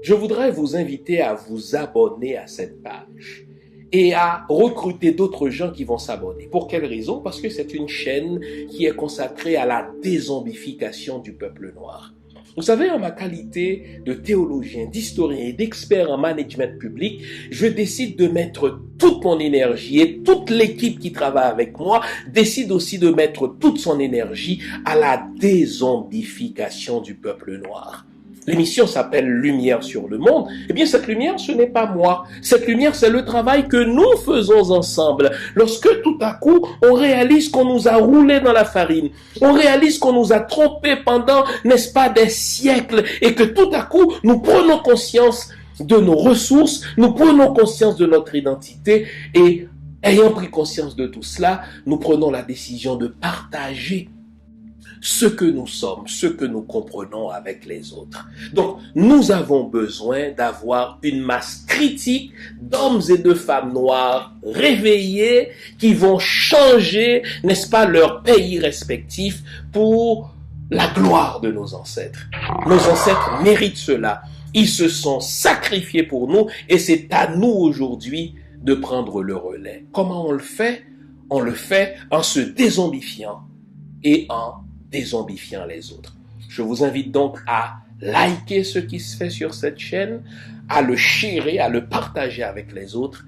je voudrais vous inviter à vous abonner à cette page et à recruter d'autres gens qui vont s'abonner. Pour quelle raison? Parce que c'est une chaîne qui est consacrée à la dézombification du peuple noir. Vous savez, en ma qualité de théologien, d'historien et d'expert en management public, je décide de mettre toute mon énergie et toute l'équipe qui travaille avec moi décide aussi de mettre toute son énergie à la dézombification du peuple noir. L'émission s'appelle Lumière sur le monde. Eh bien, cette lumière, ce n'est pas moi. Cette lumière, c'est le travail que nous faisons ensemble. Lorsque tout à coup, on réalise qu'on nous a roulé dans la farine, on réalise qu'on nous a trompés pendant, n'est-ce pas, des siècles, et que tout à coup, nous prenons conscience de nos ressources, nous prenons conscience de notre identité, et ayant pris conscience de tout cela, nous prenons la décision de partager ce que nous sommes, ce que nous comprenons avec les autres. Donc, nous avons besoin d'avoir une masse critique d'hommes et de femmes noirs réveillés qui vont changer, n'est-ce pas, leur pays respectif pour la gloire de nos ancêtres. Nos ancêtres méritent cela. Ils se sont sacrifiés pour nous et c'est à nous aujourd'hui de prendre le relais. Comment on le fait? On le fait en se dézombifiant et en dézombifiant les autres. Je vous invite donc à liker ce qui se fait sur cette chaîne, à le sharer, à le partager avec les autres,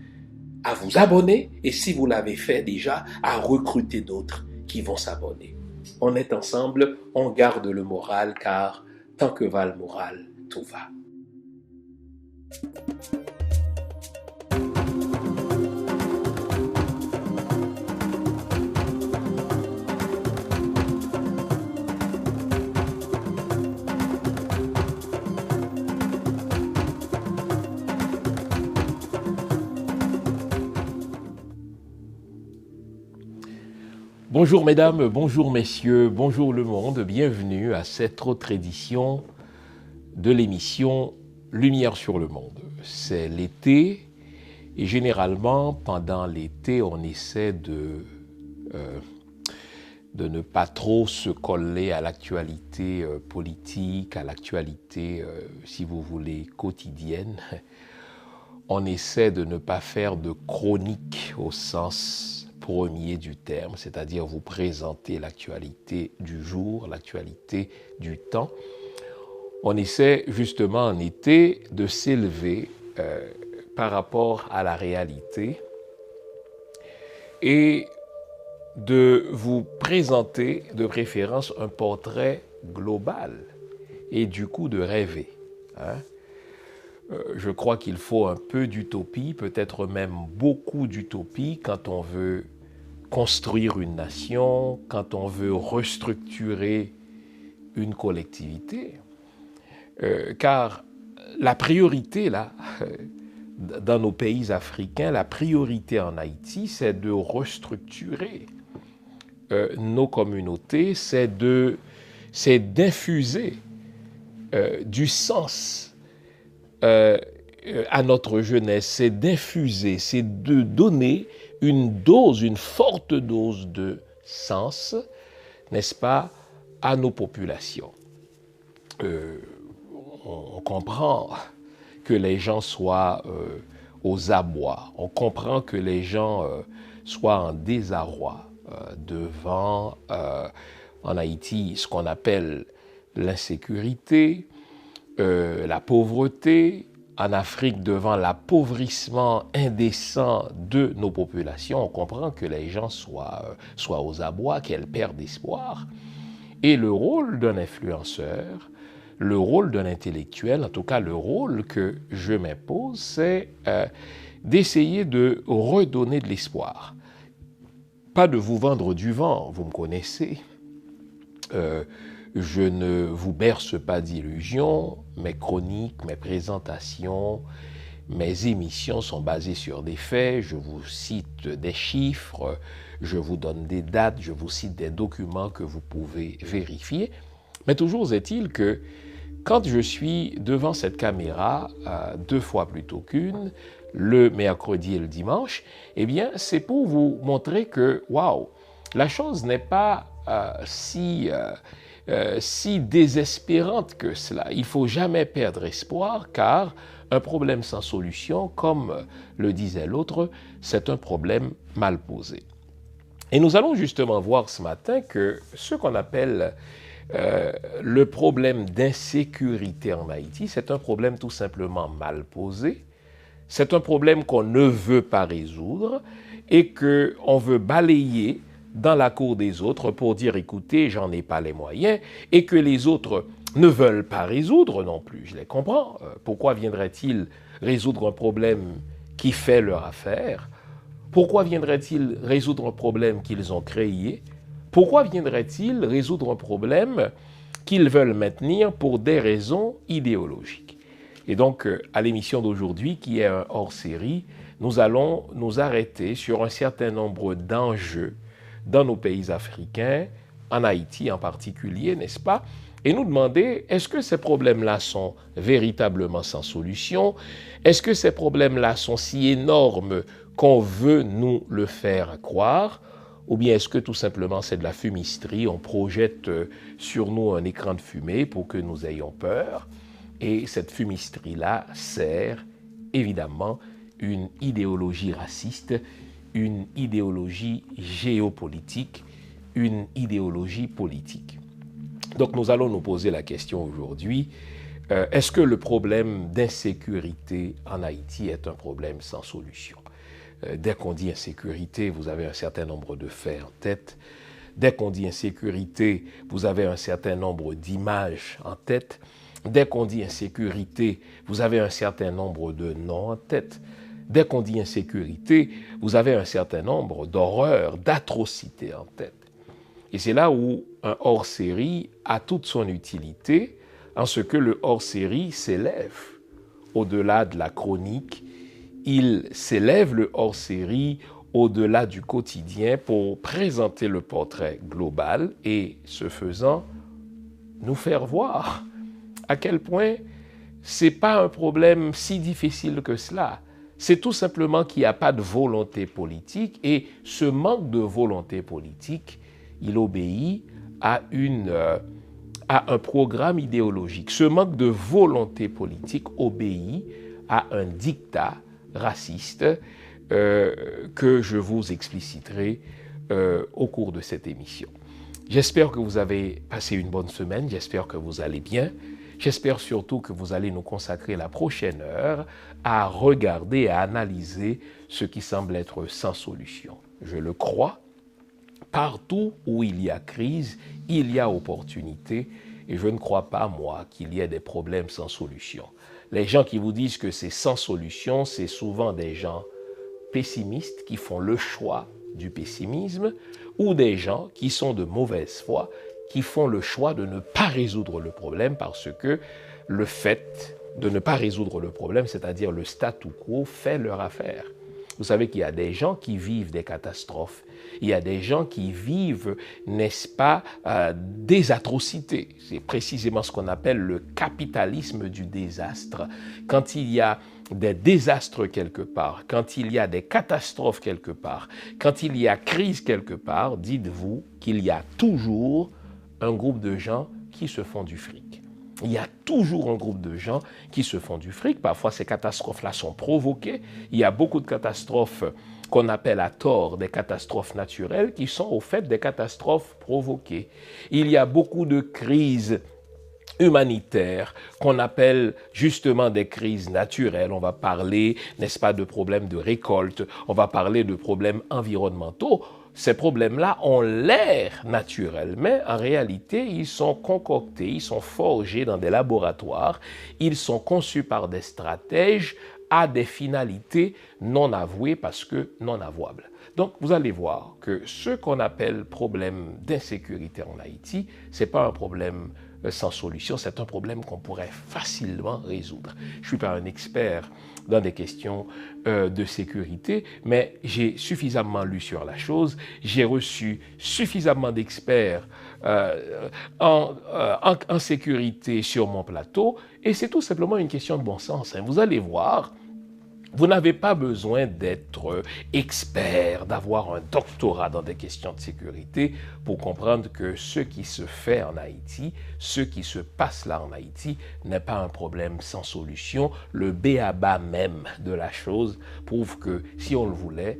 à vous abonner et si vous l'avez fait déjà, à recruter d'autres qui vont s'abonner. On est ensemble, on garde le moral car tant que va le moral, tout va. Bonjour mesdames, bonjour messieurs, bonjour le monde, bienvenue à cette autre édition de l'émission Lumière sur le monde. C'est l'été et généralement pendant l'été on essaie de ne pas trop se coller à l'actualité politique, à l'actualité, si vous voulez, quotidienne. On essaie de ne pas faire de chronique au sens premier du terme, c'est-à-dire vous présenter l'actualité du jour, l'actualité du temps. On essaie justement en été de s'élever par rapport à la réalité et de vous présenter de préférence un portrait global et du coup de rêver. Je crois qu'il faut un peu d'utopie, peut-être même beaucoup d'utopie quand on veut construire une nation, quand on veut restructurer une collectivité. Car la priorité, là, dans nos pays africains, la priorité en Haïti, c'est de restructurer nos communautés, c'est d'infuser du sens à notre jeunesse, c'est d'infuser, c'est de donner une dose, une forte dose de sens, n'est-ce pas, à nos populations. On comprend que les gens soient aux abois, on comprend que les gens soient en désarroi devant, en Haïti, ce qu'on appelle l'insécurité, la pauvreté, en Afrique, devant l'appauvrissement indécent de nos populations, on comprend que les gens soient aux abois, qu'elles perdent espoir. Et le rôle d'un influenceur, le rôle d'un intellectuel, en tout cas le rôle que je m'impose, c'est d'essayer de redonner de l'espoir. Pas de vous vendre du vent, vous me connaissez. Je ne vous berce pas d'illusions, mes chroniques, mes présentations, mes émissions sont basées sur des faits, je vous cite des chiffres, je vous donne des dates, je vous cite des documents que vous pouvez vérifier. Mais toujours est-il que quand je suis devant cette caméra, 2 fois plutôt qu'une, le mercredi et le dimanche, eh bien c'est pour vous montrer que, waouh, la chose n'est pas si désespérante que cela. Il ne faut jamais perdre espoir, car un problème sans solution, comme le disait l'autre, c'est un problème mal posé. Et nous allons justement voir ce matin que ce qu'on appelle le problème d'insécurité en Haïti, c'est un problème tout simplement mal posé. C'est un problème qu'on ne veut pas résoudre et qu'on veut balayer dans la cour des autres pour dire, écoutez, j'en ai pas les moyens, et que les autres ne veulent pas résoudre non plus. Je les comprends. Pourquoi viendraient-ils résoudre un problème qui fait leur affaire? Pourquoi viendraient-ils résoudre un problème qu'ils ont créé? Pourquoi viendraient-ils résoudre un problème qu'ils veulent maintenir pour des raisons idéologiques? Et donc, à l'émission d'aujourd'hui, qui est un hors-série, nous allons nous arrêter sur un certain nombre d'enjeux dans nos pays africains, en Haïti en particulier, n'est-ce pas? Et nous demander, est-ce que ces problèmes-là sont véritablement sans solution? Est-ce que ces problèmes-là sont si énormes qu'on veut nous le faire croire? Ou bien est-ce que tout simplement c'est de la fumisterie, on projette sur nous un écran de fumée pour que nous ayons peur? Et cette fumisterie-là sert évidemment une idéologie raciste, une idéologie géopolitique, une idéologie politique. Donc nous allons nous poser la question aujourd'hui, est-ce que le problème d'insécurité en Haïti est un problème sans solution? Dès qu'on dit insécurité, vous avez un certain nombre de faits en tête. Dès qu'on dit insécurité, vous avez un certain nombre d'images en tête. Dès qu'on dit insécurité, vous avez un certain nombre de noms en tête. Dès qu'on dit insécurité, vous avez un certain nombre d'horreurs, d'atrocités en tête. Et c'est là où un hors-série a toute son utilité, en ce que le hors-série s'élève au-delà de la chronique. Il s'élève, le hors-série, au-delà du quotidien pour présenter le portrait global et, ce faisant, nous faire voir à quel point ce n'est pas un problème si difficile que cela. C'est tout simplement qu'il n'y a pas de volonté politique et ce manque de volonté politique, il obéit à un programme idéologique. Ce manque de volonté politique obéit à un diktat raciste que je vous expliciterai au cours de cette émission. J'espère que vous avez passé une bonne semaine, j'espère que vous allez bien. J'espère surtout que vous allez nous consacrer la prochaine heure à regarder, à analyser ce qui semble être sans solution. Je le crois, partout où il y a crise, il y a opportunité, et je ne crois pas, moi, qu'il y ait des problèmes sans solution. Les gens qui vous disent que c'est sans solution, c'est souvent des gens pessimistes qui font le choix du pessimisme, ou des gens qui sont de mauvaise foi, qui font le choix de ne pas résoudre le problème parce que le fait de ne pas résoudre le problème, c'est-à-dire le statu quo, fait leur affaire. Vous savez qu'il y a des gens qui vivent des catastrophes. Il y a des gens qui vivent, n'est-ce pas, des atrocités. C'est précisément ce qu'on appelle le capitalisme du désastre. Quand il y a des désastres quelque part, quand il y a des catastrophes quelque part, quand il y a crise quelque part, dites-vous qu'il y a toujours un groupe de gens qui se font du fric. Il y a toujours un groupe de gens qui se font du fric. Parfois, ces catastrophes-là sont provoquées. Il y a beaucoup de catastrophes qu'on appelle à tort des catastrophes naturelles qui sont au fait des catastrophes provoquées. Il y a beaucoup de crises humanitaires qu'on appelle justement des crises naturelles. On va parler, n'est-ce pas, de problèmes de récolte. On va parler de problèmes environnementaux. Ces problèmes-là ont l'air naturels, mais en réalité, ils sont concoctés, ils sont forgés dans des laboratoires, ils sont conçus par des stratèges à des finalités non avouées parce que non avouables. Donc, vous allez voir que ce qu'on appelle problème d'insécurité en Haïti, ce n'est pas un problème sans solution, c'est un problème qu'on pourrait facilement résoudre. Je ne suis pas un expert dans des questions de sécurité, mais j'ai suffisamment lu sur la chose, j'ai reçu suffisamment d'experts en sécurité sur mon plateau, et c'est tout simplement une question de bon sens. Vous allez voir Vous n'avez pas besoin d'être expert, d'avoir un doctorat dans des questions de sécurité pour comprendre que ce qui se fait en Haïti, ce qui se passe là en Haïti, n'est pas un problème sans solution. Le b.a.-ba même de la chose prouve que si on le voulait,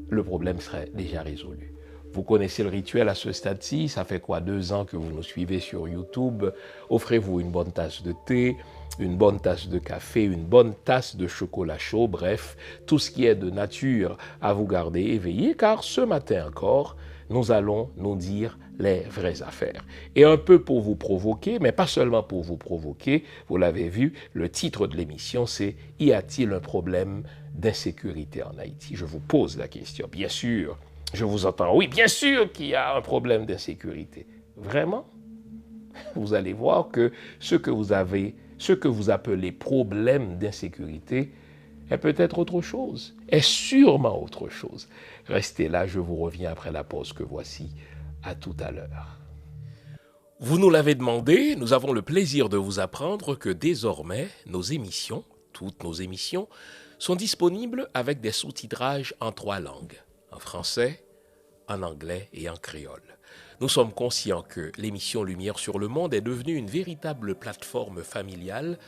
le problème serait déjà résolu. Vous connaissez le rituel à ce stade-ci, ça fait quoi, 2 ans que vous nous suivez sur YouTube. Offrez-vous une bonne tasse de thé, une bonne tasse de café, une bonne tasse de chocolat chaud, bref, tout ce qui est de nature à vous garder éveillé, car ce matin encore, nous allons nous dire les vraies affaires. Et un peu pour vous provoquer, mais pas seulement pour vous provoquer, vous l'avez vu, le titre de l'émission, c'est « Y a-t-il un problème d'insécurité en Haïti ?» Je vous pose la question. Bien sûr, je vous entends. Oui, bien sûr qu'il y a un problème d'insécurité. Vraiment? Vous allez voir que ce que vous appelez problème d'insécurité est peut-être autre chose, est sûrement autre chose. Restez là, je vous reviens après la pause que voici. À tout à l'heure. Vous nous l'avez demandé, nous avons le plaisir de vous apprendre que désormais, nos émissions, toutes nos émissions, sont disponibles avec des sous-titrages en 3 langues, en français, en anglais et en créole. Nous sommes conscients que l'émission Lumière sur le monde est devenue une véritable plateforme familiale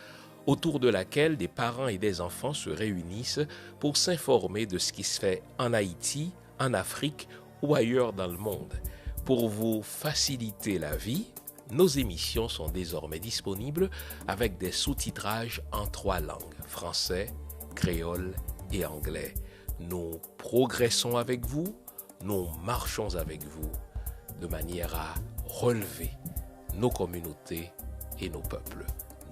autour de laquelle des parents et des enfants se réunissent pour s'informer de ce qui se fait en Haïti, en Afrique ou ailleurs dans le monde. Pour vous faciliter la vie, nos émissions sont désormais disponibles avec des sous-titrages en 3 langues, français, créole et anglais. Nous progressons avec vous, nous marchons avec vous de manière à relever nos communautés et nos peuples.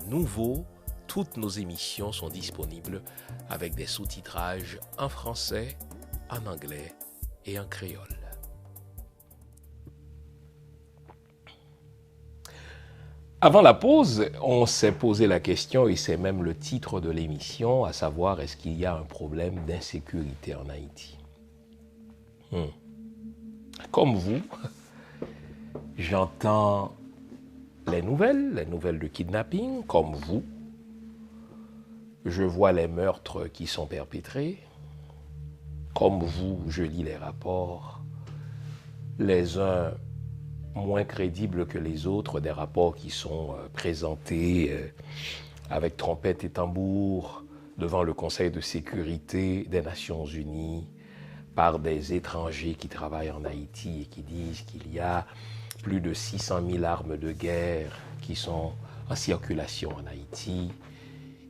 Nouveau, toutes nos émissions sont disponibles avec des sous-titrages en français, en anglais et en créole. Avant la pause, on s'est posé la question, et c'est même le titre de l'émission, à savoir est-ce qu'il y a un problème d'insécurité en Haïti? Comme vous, j'entends les nouvelles de kidnapping, comme vous. Je vois les meurtres qui sont perpétrés. Comme vous, je lis les rapports, les uns moins crédibles que les autres, des rapports qui sont présentés avec trompette et tambour devant le Conseil de sécurité des Nations Unies par des étrangers qui travaillent en Haïti et qui disent qu'il y a plus de 600 000 armes de guerre qui sont en circulation en Haïti,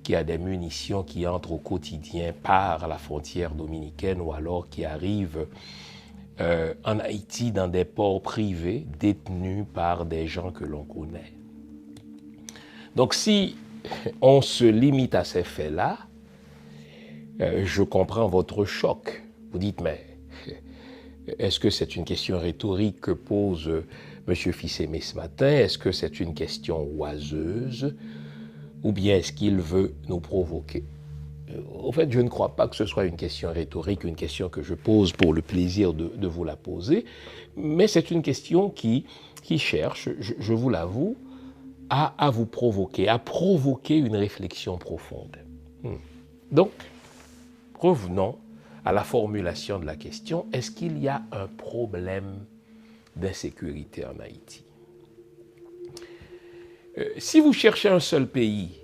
qu'il y a des munitions qui entrent au quotidien par la frontière dominicaine ou alors qui arrivent en Haïti dans des ports privés détenus par des gens que l'on connaît. Donc si on se limite à ces faits-là, je comprends votre choc. Vous dites, mais est-ce que c'est une question rhétorique que pose M. Fils-Aimé ce matin? Est-ce que c'est une question oiseuse? Ou bien est-ce qu'il veut nous provoquer? En fait, je ne crois pas que ce soit une question rhétorique, une question que je pose pour le plaisir de vous la poser, mais c'est une question qui cherche, je vous l'avoue, à vous provoquer, à provoquer une réflexion profonde. Donc, revenons à la formulation de la question, est-ce qu'il y a un problème d'insécurité en Haïti? Si vous cherchez un seul pays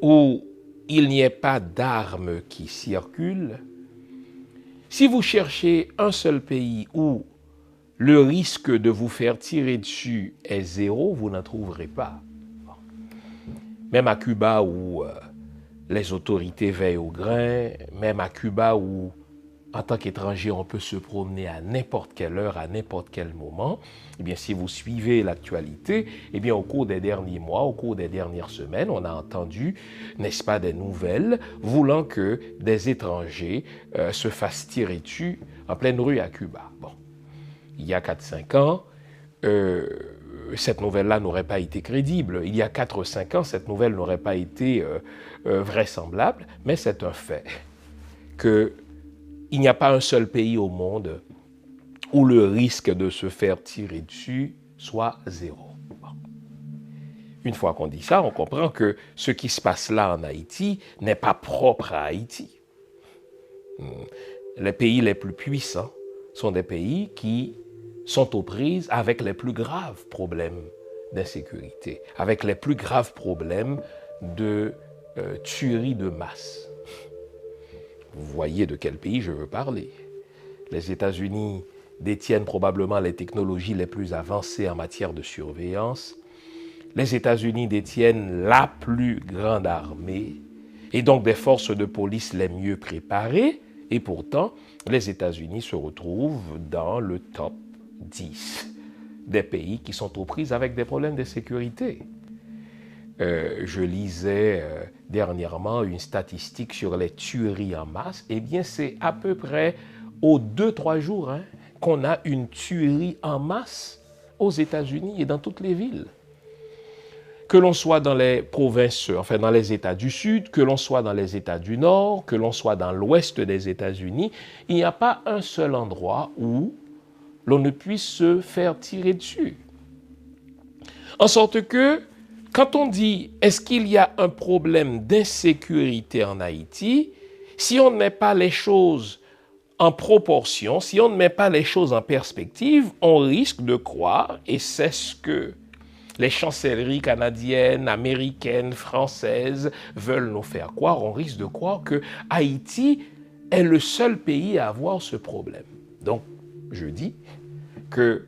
où il n'y ait pas d'armes qui circulent, si vous cherchez un seul pays où le risque de vous faire tirer dessus est 0, vous n'en trouverez pas. Même à Cuba où les autorités veillent au grain, même à Cuba où, en tant qu'étranger, on peut se promener à n'importe quelle heure, à n'importe quel moment, eh bien, si vous suivez l'actualité, eh bien, au cours des derniers mois, au cours des dernières semaines, on a entendu, n'est-ce pas, des nouvelles voulant que des étrangers se fassent tirer dessus en pleine rue à Cuba. Bon, il y a 4-5 ans, cette nouvelle-là n'aurait pas été crédible. Il y a 4 ou 5 ans, cette nouvelle n'aurait pas été vraisemblable, mais c'est un fait qu'il n'y a pas un seul pays au monde où le risque de se faire tirer dessus soit 0. Bon. une fois qu'on dit ça, on comprend que ce qui se passe là en Haïti n'est pas propre à Haïti. Les pays les plus puissants sont des pays qui sont aux prises avec les plus graves problèmes d'insécurité, avec les plus graves problèmes de tuerie de masse. Vous voyez de quel pays je veux parler. Les États-Unis détiennent probablement les technologies les plus avancées en matière de surveillance. Les États-Unis détiennent la plus grande armée et donc des forces de police les mieux préparées. Et pourtant, les États-Unis se retrouvent dans le top 10 des pays qui sont aux prises avec des problèmes de sécurité. Je lisais dernièrement une statistique sur les tueries en masse. Eh bien, c'est à peu près aux 2-3 jours qu'on a une tuerie en masse aux États-Unis et dans toutes les villes. Que l'on soit dans les provinces, enfin dans les États du Sud, que l'on soit dans les États du Nord, que l'on soit dans l'Ouest des États-Unis, il n'y a pas un seul endroit où l'on ne puisse se faire tirer dessus. En sorte que, quand on dit « est-ce qu'il y a un problème d'insécurité en Haïti ?», si on ne met pas les choses en proportion, si on ne met pas les choses en perspective, on risque de croire, et c'est ce que les chancelleries canadiennes, américaines, françaises veulent nous faire croire, on risque de croire que Haïti est le seul pays à avoir ce problème. Donc, je dis que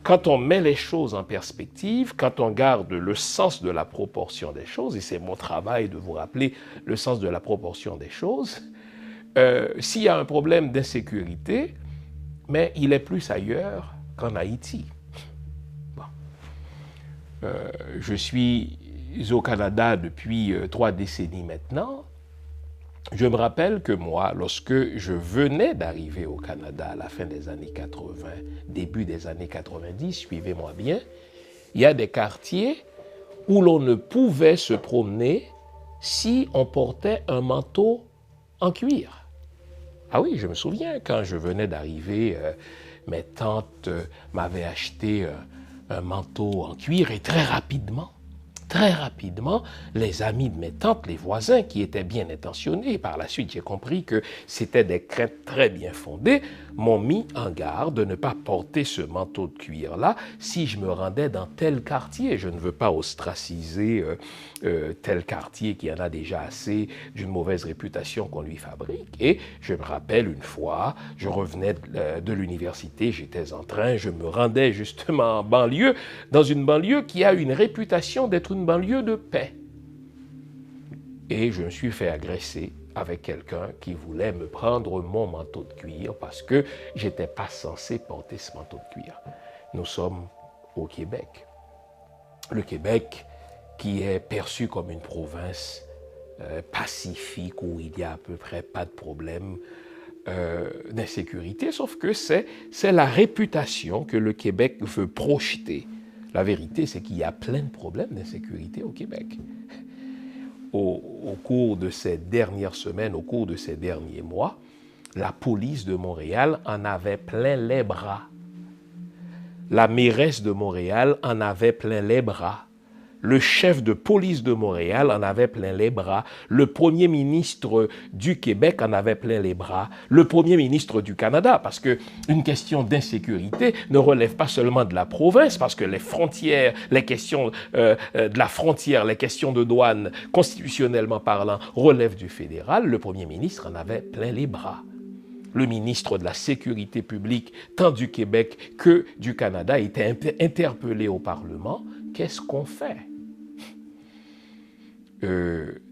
quand on met les choses en perspective, quand on garde le sens de la proportion des choses, et c'est mon travail de vous rappeler le sens de la proportion des choses, s'il y a un problème d'insécurité, mais il est plus ailleurs qu'en Haïti. Je suis au Canada depuis 3 décennies maintenant. Je me rappelle que moi, lorsque je venais d'arriver au Canada à la fin des années 80, début des années 90, suivez-moi bien, il y a des quartiers où l'on ne pouvait se promener si on portait un manteau en cuir. Ah oui, je me souviens, quand je venais d'arriver, mes tantes m'avaient acheté un manteau en cuir et très rapidement, les amis de mes tantes, les voisins qui étaient bien intentionnés, par la suite j'ai compris que c'était des craintes très bien fondées, m'ont mis en garde de ne pas porter ce manteau de cuir-là si je me rendais dans tel quartier. Je ne veux pas ostraciser tel quartier qui en a déjà assez d'une mauvaise réputation qu'on lui fabrique. Et je me rappelle une fois, je revenais de l'université, j'étais en train, je me rendais justement en banlieue, dans une banlieue qui a une réputation d'être une banlieue de paix. Et je me suis fait agresser avec quelqu'un qui voulait me prendre mon manteau de cuir parce que je n'étais pas censé porter ce manteau de cuir. Nous sommes au Québec. Le Québec qui est perçu comme une province pacifique où il n'y a à peu près pas de problème d'insécurité, sauf que c'est la réputation que le Québec veut projeter. La vérité, c'est qu'il y a plein de problèmes d'insécurité au Québec. Au cours de ces dernières semaines, au cours de ces derniers mois, la police de Montréal en avait plein les bras. La mairesse de Montréal en avait plein les bras. Le chef de police de Montréal en avait plein les bras. Le premier ministre du Québec en avait plein les bras. Le premier ministre du Canada, parce qu'une question d'insécurité ne relève pas seulement de la province, parce que les frontières, les questions de la frontière, les questions de douane, constitutionnellement parlant, relèvent du fédéral. Le premier ministre en avait plein les bras. Le ministre de la Sécurité publique, tant du Québec que du Canada, était interpellé au Parlement. Qu'est-ce qu'on fait ?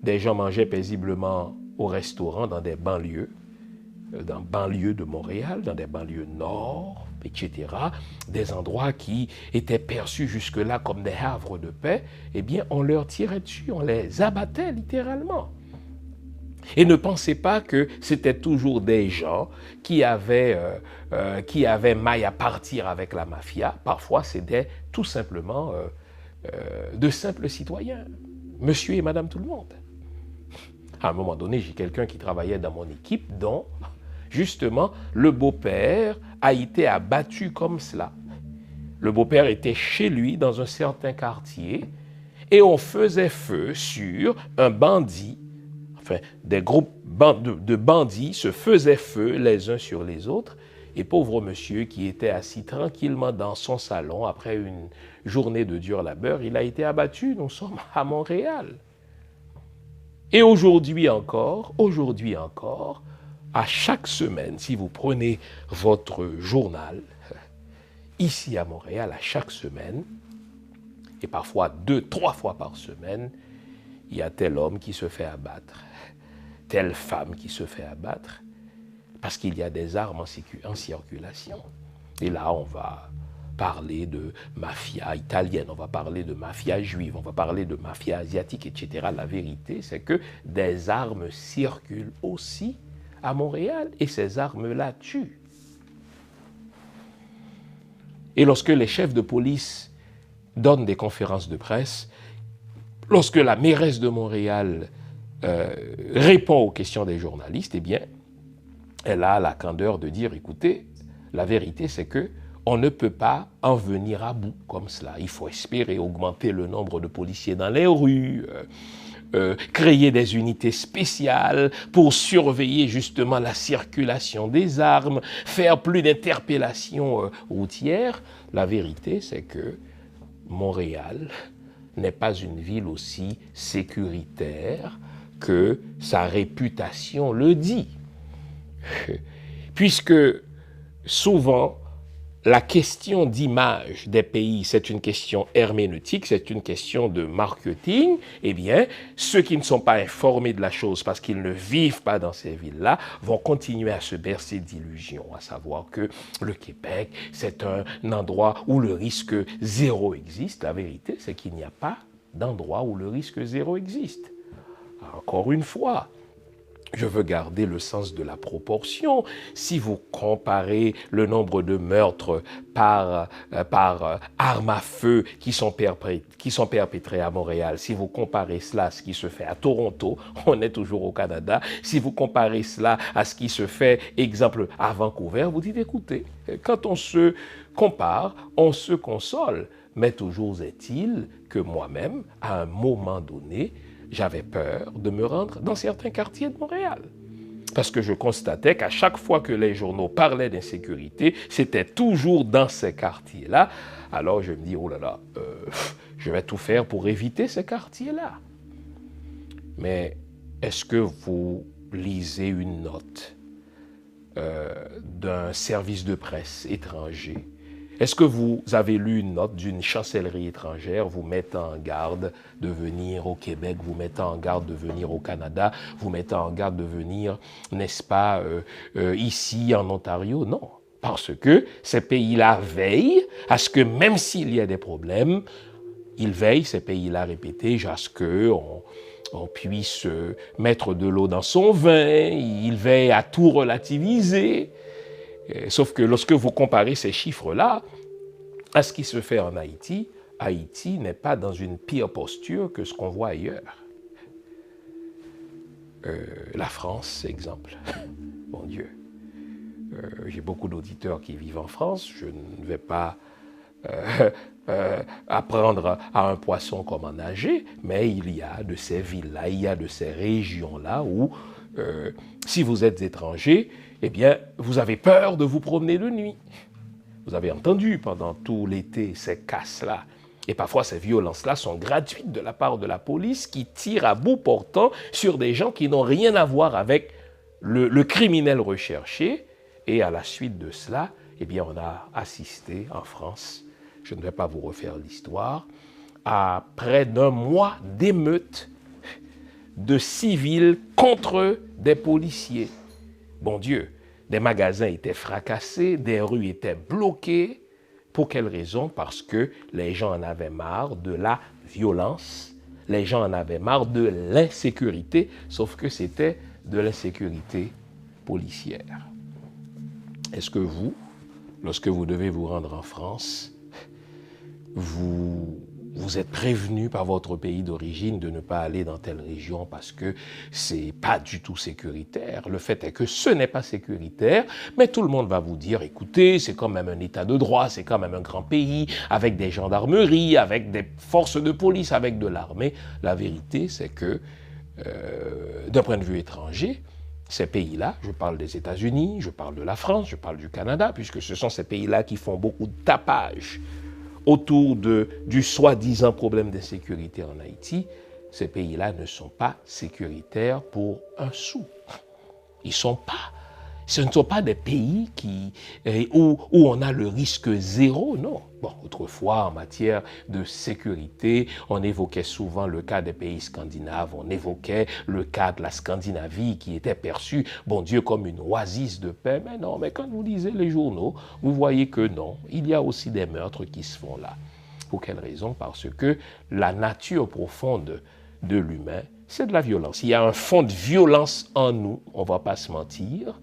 Des gens mangeaient paisiblement au restaurant dans des banlieues, dans banlieues de Montréal, dans des banlieues nord, etc., des endroits qui étaient perçus jusque-là comme des havres de paix, eh bien, on leur tirait dessus, on les abattait littéralement. Et ne pensez pas que c'était toujours des gens qui avaient maille à partir avec la mafia. Parfois, c'était tout simplement de simples citoyens. Monsieur et madame tout le monde. À un moment donné, j'ai quelqu'un qui travaillait dans mon équipe dont, justement, le beau-père a été abattu comme cela. Le beau-père était chez lui dans un certain quartier et on faisait feu sur un bandit, enfin des groupes de bandits se faisaient feu les uns sur les autres, et pauvre monsieur qui était assis tranquillement dans son salon après une journée de dur labeur, il a été abattu. Nous sommes à Montréal. Et aujourd'hui encore, à chaque semaine, si vous prenez votre journal, ici à Montréal, à chaque semaine, et parfois 2, 3 fois par semaine, il y a tel homme qui se fait abattre, telle femme qui se fait abattre, parce qu'il y a des armes en circulation. Et là, on va parler de mafia italienne, on va parler de mafia juive, on va parler de mafia asiatique, etc. La vérité, c'est que des armes circulent aussi à Montréal, et ces armes-là tuent. Et lorsque les chefs de police donnent des conférences de presse, lorsque la mairesse de Montréal répond aux questions des journalistes, eh bien, elle a la candeur de dire, écoutez, la vérité c'est que on ne peut pas en venir à bout comme cela. Il faut espérer augmenter le nombre de policiers dans les rues, créer des unités spéciales pour surveiller justement la circulation des armes, faire plus d'interpellations routières. La vérité c'est que Montréal n'est pas une ville aussi sécuritaire que sa réputation le dit. Puisque souvent, la question d'image des pays, c'est une question herméneutique, c'est une question de marketing, eh bien, ceux qui ne sont pas informés de la chose parce qu'ils ne vivent pas dans ces villes-là vont continuer à se bercer d'illusions, à savoir que le Québec, c'est un endroit où le risque zéro existe. La vérité, c'est qu'il n'y a pas d'endroit où le risque zéro existe. Encore une fois, je veux garder le sens de la proportion. Si vous comparez le nombre de meurtres par armes à feu qui sont perpétrés à Montréal, si vous comparez cela à ce qui se fait à Toronto, on est toujours au Canada, si vous comparez cela à ce qui se fait, exemple, à Vancouver, vous dites, écoutez, quand on se compare, on se console. Mais toujours est-il que moi-même, à un moment donné, j'avais peur de me rendre dans certains quartiers de Montréal. Parce que je constatais qu'à chaque fois que les journaux parlaient d'insécurité, c'était toujours dans ces quartiers-là. Alors je me dis, oh là là, je vais tout faire pour éviter ces quartiers-là. Mais est-ce que vous lisez une note d'un service de presse étranger? Est-ce que vous avez lu une note d'une chancellerie étrangère vous mettant en garde de venir au Québec, vous mettant en garde de venir au Canada, vous mettant en garde de venir, n'est-ce pas, ici en Ontario? Non, parce que ces pays-là veillent à ce que même s'il y a des problèmes, ils veillent, ces pays-là répétés, à ce qu'on puisse mettre de l'eau dans son vin, ils veillent à tout relativiser. Sauf que lorsque vous comparez ces chiffres-là à ce qui se fait en Haïti, Haïti n'est pas dans une pire posture que ce qu'on voit ailleurs. La France, exemple. Mon Dieu. J'ai beaucoup d'auditeurs qui vivent en France. Je ne vais pas apprendre à un poisson comment nager, mais il y a de ces villes-là, il y a de ces régions-là où, si vous êtes étranger, eh bien, vous avez peur de vous promener de nuit. Vous avez entendu pendant tout l'été ces casses-là. Et parfois, ces violences-là sont gratuites de la part de la police qui tire à bout portant sur des gens qui n'ont rien à voir avec le criminel recherché. Et à la suite de cela, eh bien, on a assisté en France, je ne vais pas vous refaire l'histoire, à près d'1 mois d'émeutes de civils contre des policiers. Bon Dieu, des magasins étaient fracassés, des rues étaient bloquées. Pour quelle raison? Parce que les gens en avaient marre de la violence, les gens en avaient marre de l'insécurité, sauf que c'était de l'insécurité policière. Est-ce que vous, lorsque vous devez vous rendre en France, vous vous êtes prévenu par votre pays d'origine de ne pas aller dans telle région parce que c'est pas du tout sécuritaire. Le fait est que ce n'est pas sécuritaire, mais tout le monde va vous dire, écoutez, c'est quand même un état de droit, c'est quand même un grand pays, avec des gendarmeries, avec des forces de police, avec de l'armée. La vérité, c'est que, d'un point de vue étranger, ces pays-là, je parle des États-Unis, je parle de la France, je parle du Canada, puisque ce sont ces pays-là qui font beaucoup de tapage autour du soi-disant problème d'insécurité en Haïti. Ces pays-là ne sont pas sécuritaires pour un sou. Ce ne sont pas des pays où on a le risque zéro, non. Bon, autrefois, en matière de sécurité, on évoquait souvent le cas des pays scandinaves, on évoquait le cas de la Scandinavie qui était perçue, bon Dieu, comme une oasis de paix. Mais non, mais quand vous lisez les journaux, vous voyez que non, il y a aussi des meurtres qui se font là. Pour quelle raison? Parce que la nature profonde de l'humain, c'est de la violence. Il y a un fond de violence en nous, on ne va pas se mentir.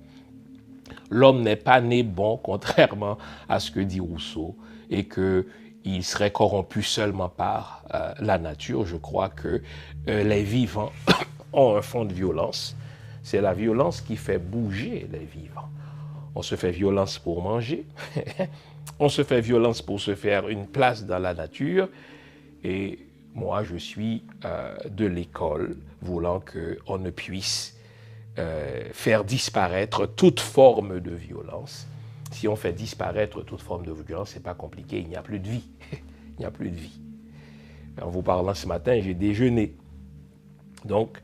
L'homme n'est pas né bon, contrairement à ce que dit Rousseau, et qu'il serait corrompu seulement par la nature. Je crois que les vivants ont un fond de violence. C'est la violence qui fait bouger les vivants. On se fait violence pour manger, on se fait violence pour se faire une place dans la nature, et moi je suis de l'école voulant qu'on ne puisse faire disparaître toute forme de violence. Si on fait disparaître toute forme de violence, c'est pas compliqué, il n'y a plus de vie. Il n'y a plus de vie. En vous parlant ce matin, j'ai déjeuné. Donc,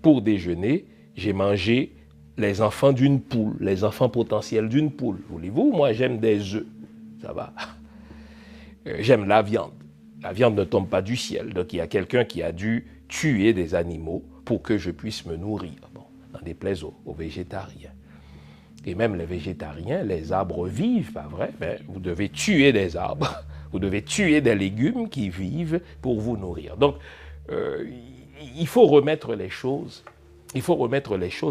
pour déjeuner, j'ai mangé les enfants d'une poule, les enfants potentiels d'une poule. Voulez-vous? Moi, j'aime des œufs. Ça va. J'aime la viande. La viande ne tombe pas du ciel. Donc, il y a quelqu'un qui a dû tuer des animaux pour que je puisse me nourrir. N'en déplaise aux végétariens. Et même les végétariens, les arbres vivent, pas vrai? Mais vous devez tuer des arbres, vous devez tuer des légumes qui vivent pour vous nourrir. Donc, il faut remettre les choses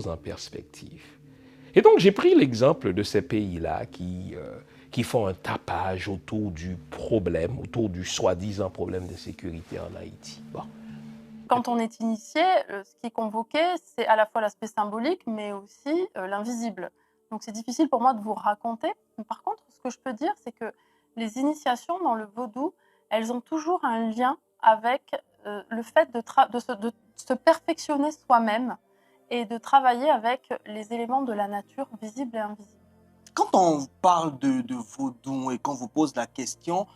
en perspective. Et donc, j'ai pris l'exemple de ces pays-là qui font un tapage autour du problème, autour du soi-disant problème de sécurité en Haïti. Bon. Quand on est initié, ce qui est convoqué, c'est à la fois l'aspect symbolique, mais aussi l'invisible. Donc c'est difficile pour moi de vous raconter. Mais par contre, ce que je peux dire, c'est que les initiations dans le vaudou, elles ont toujours un lien avec le fait de se perfectionner soi-même et de travailler avec les éléments de la nature visibles et invisibles. Quand on parle de vaudou et qu'on vous pose la question,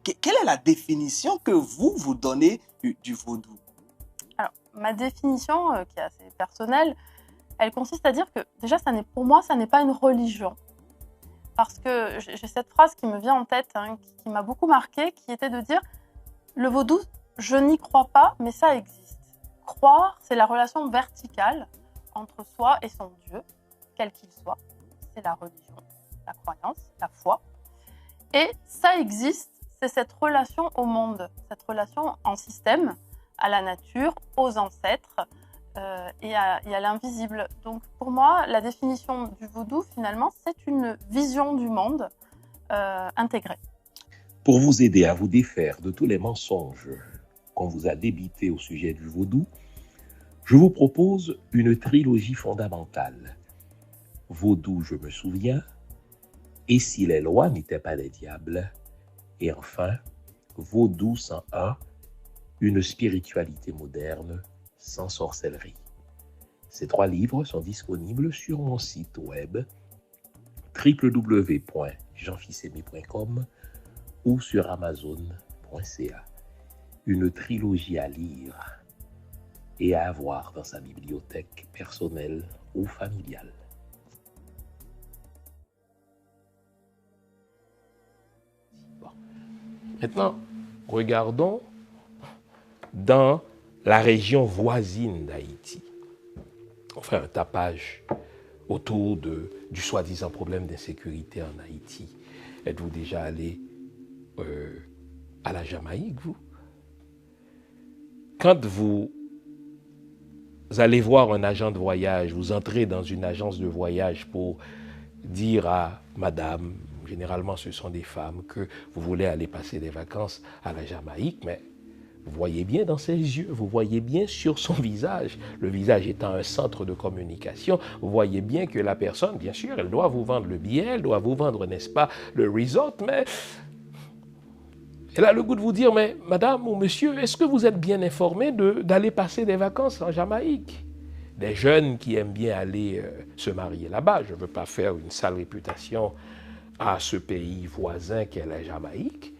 quelle est la définition que vous donnez du vaudou? Alors, ma définition, qui est assez personnelle, elle consiste à dire que déjà, pour moi, ça n'est pas une religion. Parce que j'ai cette phrase qui me vient en tête, qui m'a beaucoup marquée, qui était de dire « Le vaudou, je n'y crois pas, mais ça existe. Croire, c'est la relation verticale entre soi et son Dieu, quel qu'il soit. C'est la religion, la croyance, la foi. Et ça existe, c'est cette relation au monde, cette relation en système, à la nature, aux ancêtres et à l'invisible. Donc pour moi, la définition du vaudou, finalement, c'est une vision du monde intégrée. Pour vous aider à vous défaire de tous les mensonges qu'on vous a débités au sujet du vaudou, je vous propose une trilogie fondamentale. Vaudou, je me souviens, et si les lois n'étaient pas des diables, et enfin, Vaudou 101, une spiritualité moderne sans sorcellerie. Ces 3 livres sont disponibles sur mon site web www.jeanfilsemi.com ou sur amazon.ca. Une trilogie à lire et à avoir dans sa bibliothèque personnelle ou familiale. Bon. Maintenant, regardons dans la région voisine d'Haïti. On fait un tapage autour du soi-disant problème d'insécurité en Haïti. Êtes-vous déjà allé à la Jamaïque, vous? Quand vous allez voir un agent de voyage, vous entrez dans une agence de voyage pour dire à madame Généralement, ce sont des femmes que vous voulez aller passer des vacances à la Jamaïque, mais vous voyez bien dans ses yeux, vous voyez bien sur son visage, le visage étant un centre de communication, vous voyez bien que la personne, bien sûr, elle doit vous vendre le billet, elle doit vous vendre, n'est-ce pas, le resort, mais elle a le goût de vous dire, mais madame ou monsieur, est-ce que vous êtes bien informé d'aller passer des vacances en Jamaïque? Des jeunes qui aiment bien aller se marier là-bas, je ne veux pas faire une sale réputation à ce pays voisin qu'est la Jamaïque,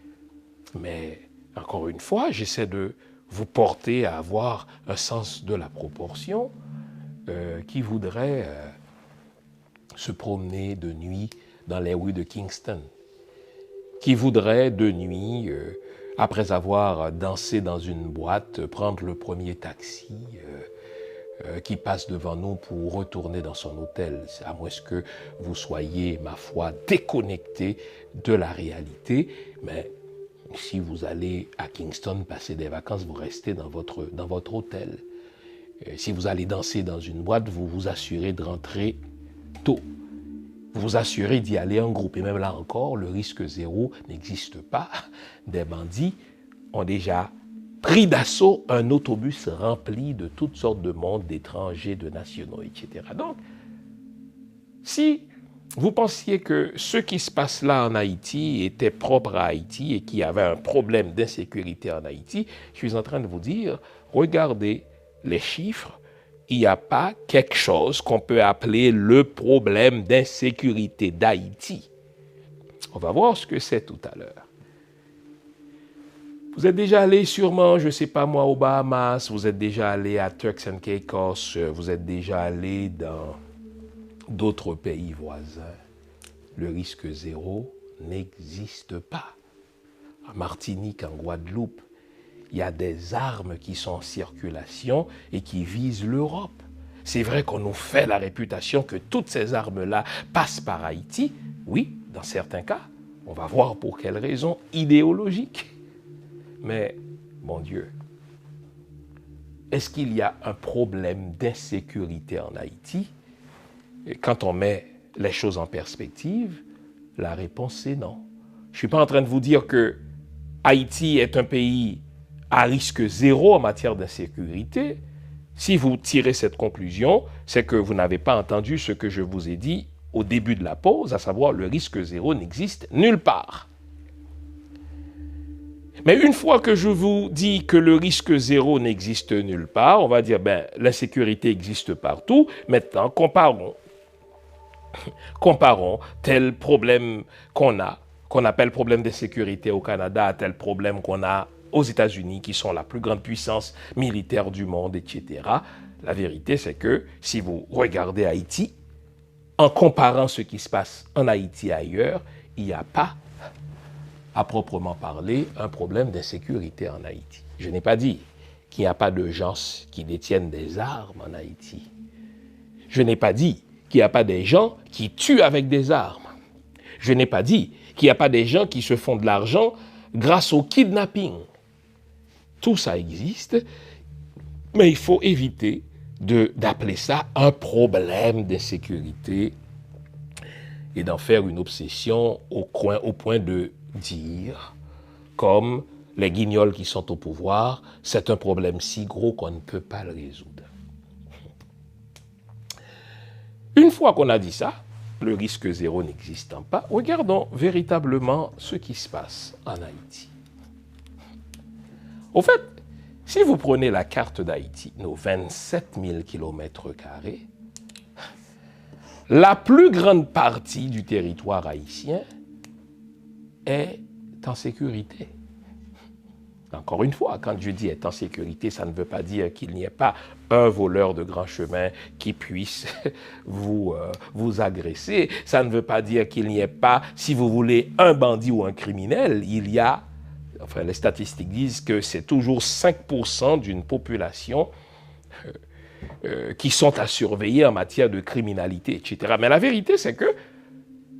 mais encore une fois, j'essaie de vous porter à avoir un sens de la proportion qui voudrait se promener de nuit dans les rues de Kingston, qui voudrait de nuit, après avoir dansé dans une boîte, prendre le premier taxi qui passe devant nous pour retourner dans son hôtel, à moins que vous soyez, ma foi, déconnecté de la réalité, mais si vous allez à Kingston passer des vacances, vous restez dans votre hôtel. Si vous allez danser dans une boîte, vous vous assurez de rentrer tôt. Vous vous assurez d'y aller en groupe. Et même là encore, le risque zéro n'existe pas. Des bandits ont déjà pris d'assaut un autobus rempli de toutes sortes de monde, d'étrangers, de nationaux, etc. Donc, si vous pensiez que ce qui se passe là en Haïti était propre à Haïti et qu'il y avait un problème d'insécurité en Haïti, je suis en train de vous dire, regardez les chiffres, il n'y a pas quelque chose qu'on peut appeler le problème d'insécurité d'Haïti. On va voir ce que c'est tout à l'heure. Vous êtes déjà allé sûrement, je ne sais pas moi, aux Bahamas, vous êtes déjà allé à Turks and Caicos, vous êtes déjà allé dans d'autres pays voisins. Le risque zéro n'existe pas. En Martinique, en Guadeloupe, il y a des armes qui sont en circulation et qui visent l'Europe. C'est vrai qu'on nous fait la réputation que toutes ces armes-là passent par Haïti. Oui, dans certains cas. On va voir pour quelles raisons idéologiques. Mais, mon Dieu, est-ce qu'il y a un problème d'insécurité en Haïti? Et quand on met les choses en perspective, la réponse est non. Je ne suis pas en train de vous dire que Haïti est un pays à risque zéro en matière d'insécurité. Si vous tirez cette conclusion, c'est que vous n'avez pas entendu ce que je vous ai dit au début de la pause, à savoir le risque zéro n'existe nulle part. Mais une fois que je vous dis que le risque zéro n'existe nulle part, on va dire, l'insécurité existe partout. Maintenant, comparons tel problème qu'on appelle problème d'insécurité au Canada, à tel problème qu'on a aux États-Unis, qui sont la plus grande puissance militaire du monde, etc. La vérité, c'est que si vous regardez Haïti, en comparant ce qui se passe en Haïti et ailleurs, il n'y a pas, à proprement parler, un problème d'insécurité en Haïti. Je n'ai pas dit qu'il n'y a pas de gens qui détiennent des armes en Haïti. Je n'ai pas dit qu'il n'y a pas des gens qui tuent avec des armes. Je n'ai pas dit qu'il n'y a pas des gens qui se font de l'argent grâce au kidnapping. Tout ça existe, mais il faut éviter d'appeler ça un problème d'insécurité et d'en faire une obsession au point de dire, comme les guignols qui sont au pouvoir, c'est un problème si gros qu'on ne peut pas le résoudre. Une fois qu'on a dit ça, le risque zéro n'existant pas, regardons véritablement ce qui se passe en Haïti. Au fait, si vous prenez la carte d'Haïti, nos 27 000 km², la plus grande partie du territoire haïtien est en sécurité. Encore une fois, quand je dis est en sécurité, ça ne veut pas dire qu'il n'y ait pas un voleur de grand chemin qui puisse vous agresser. Ça ne veut pas dire qu'il n'y ait pas, si vous voulez, un bandit ou un criminel. Il y a, enfin les statistiques disent que c'est toujours 5% d'une population qui sont à surveiller en matière de criminalité, etc. Mais la vérité, c'est que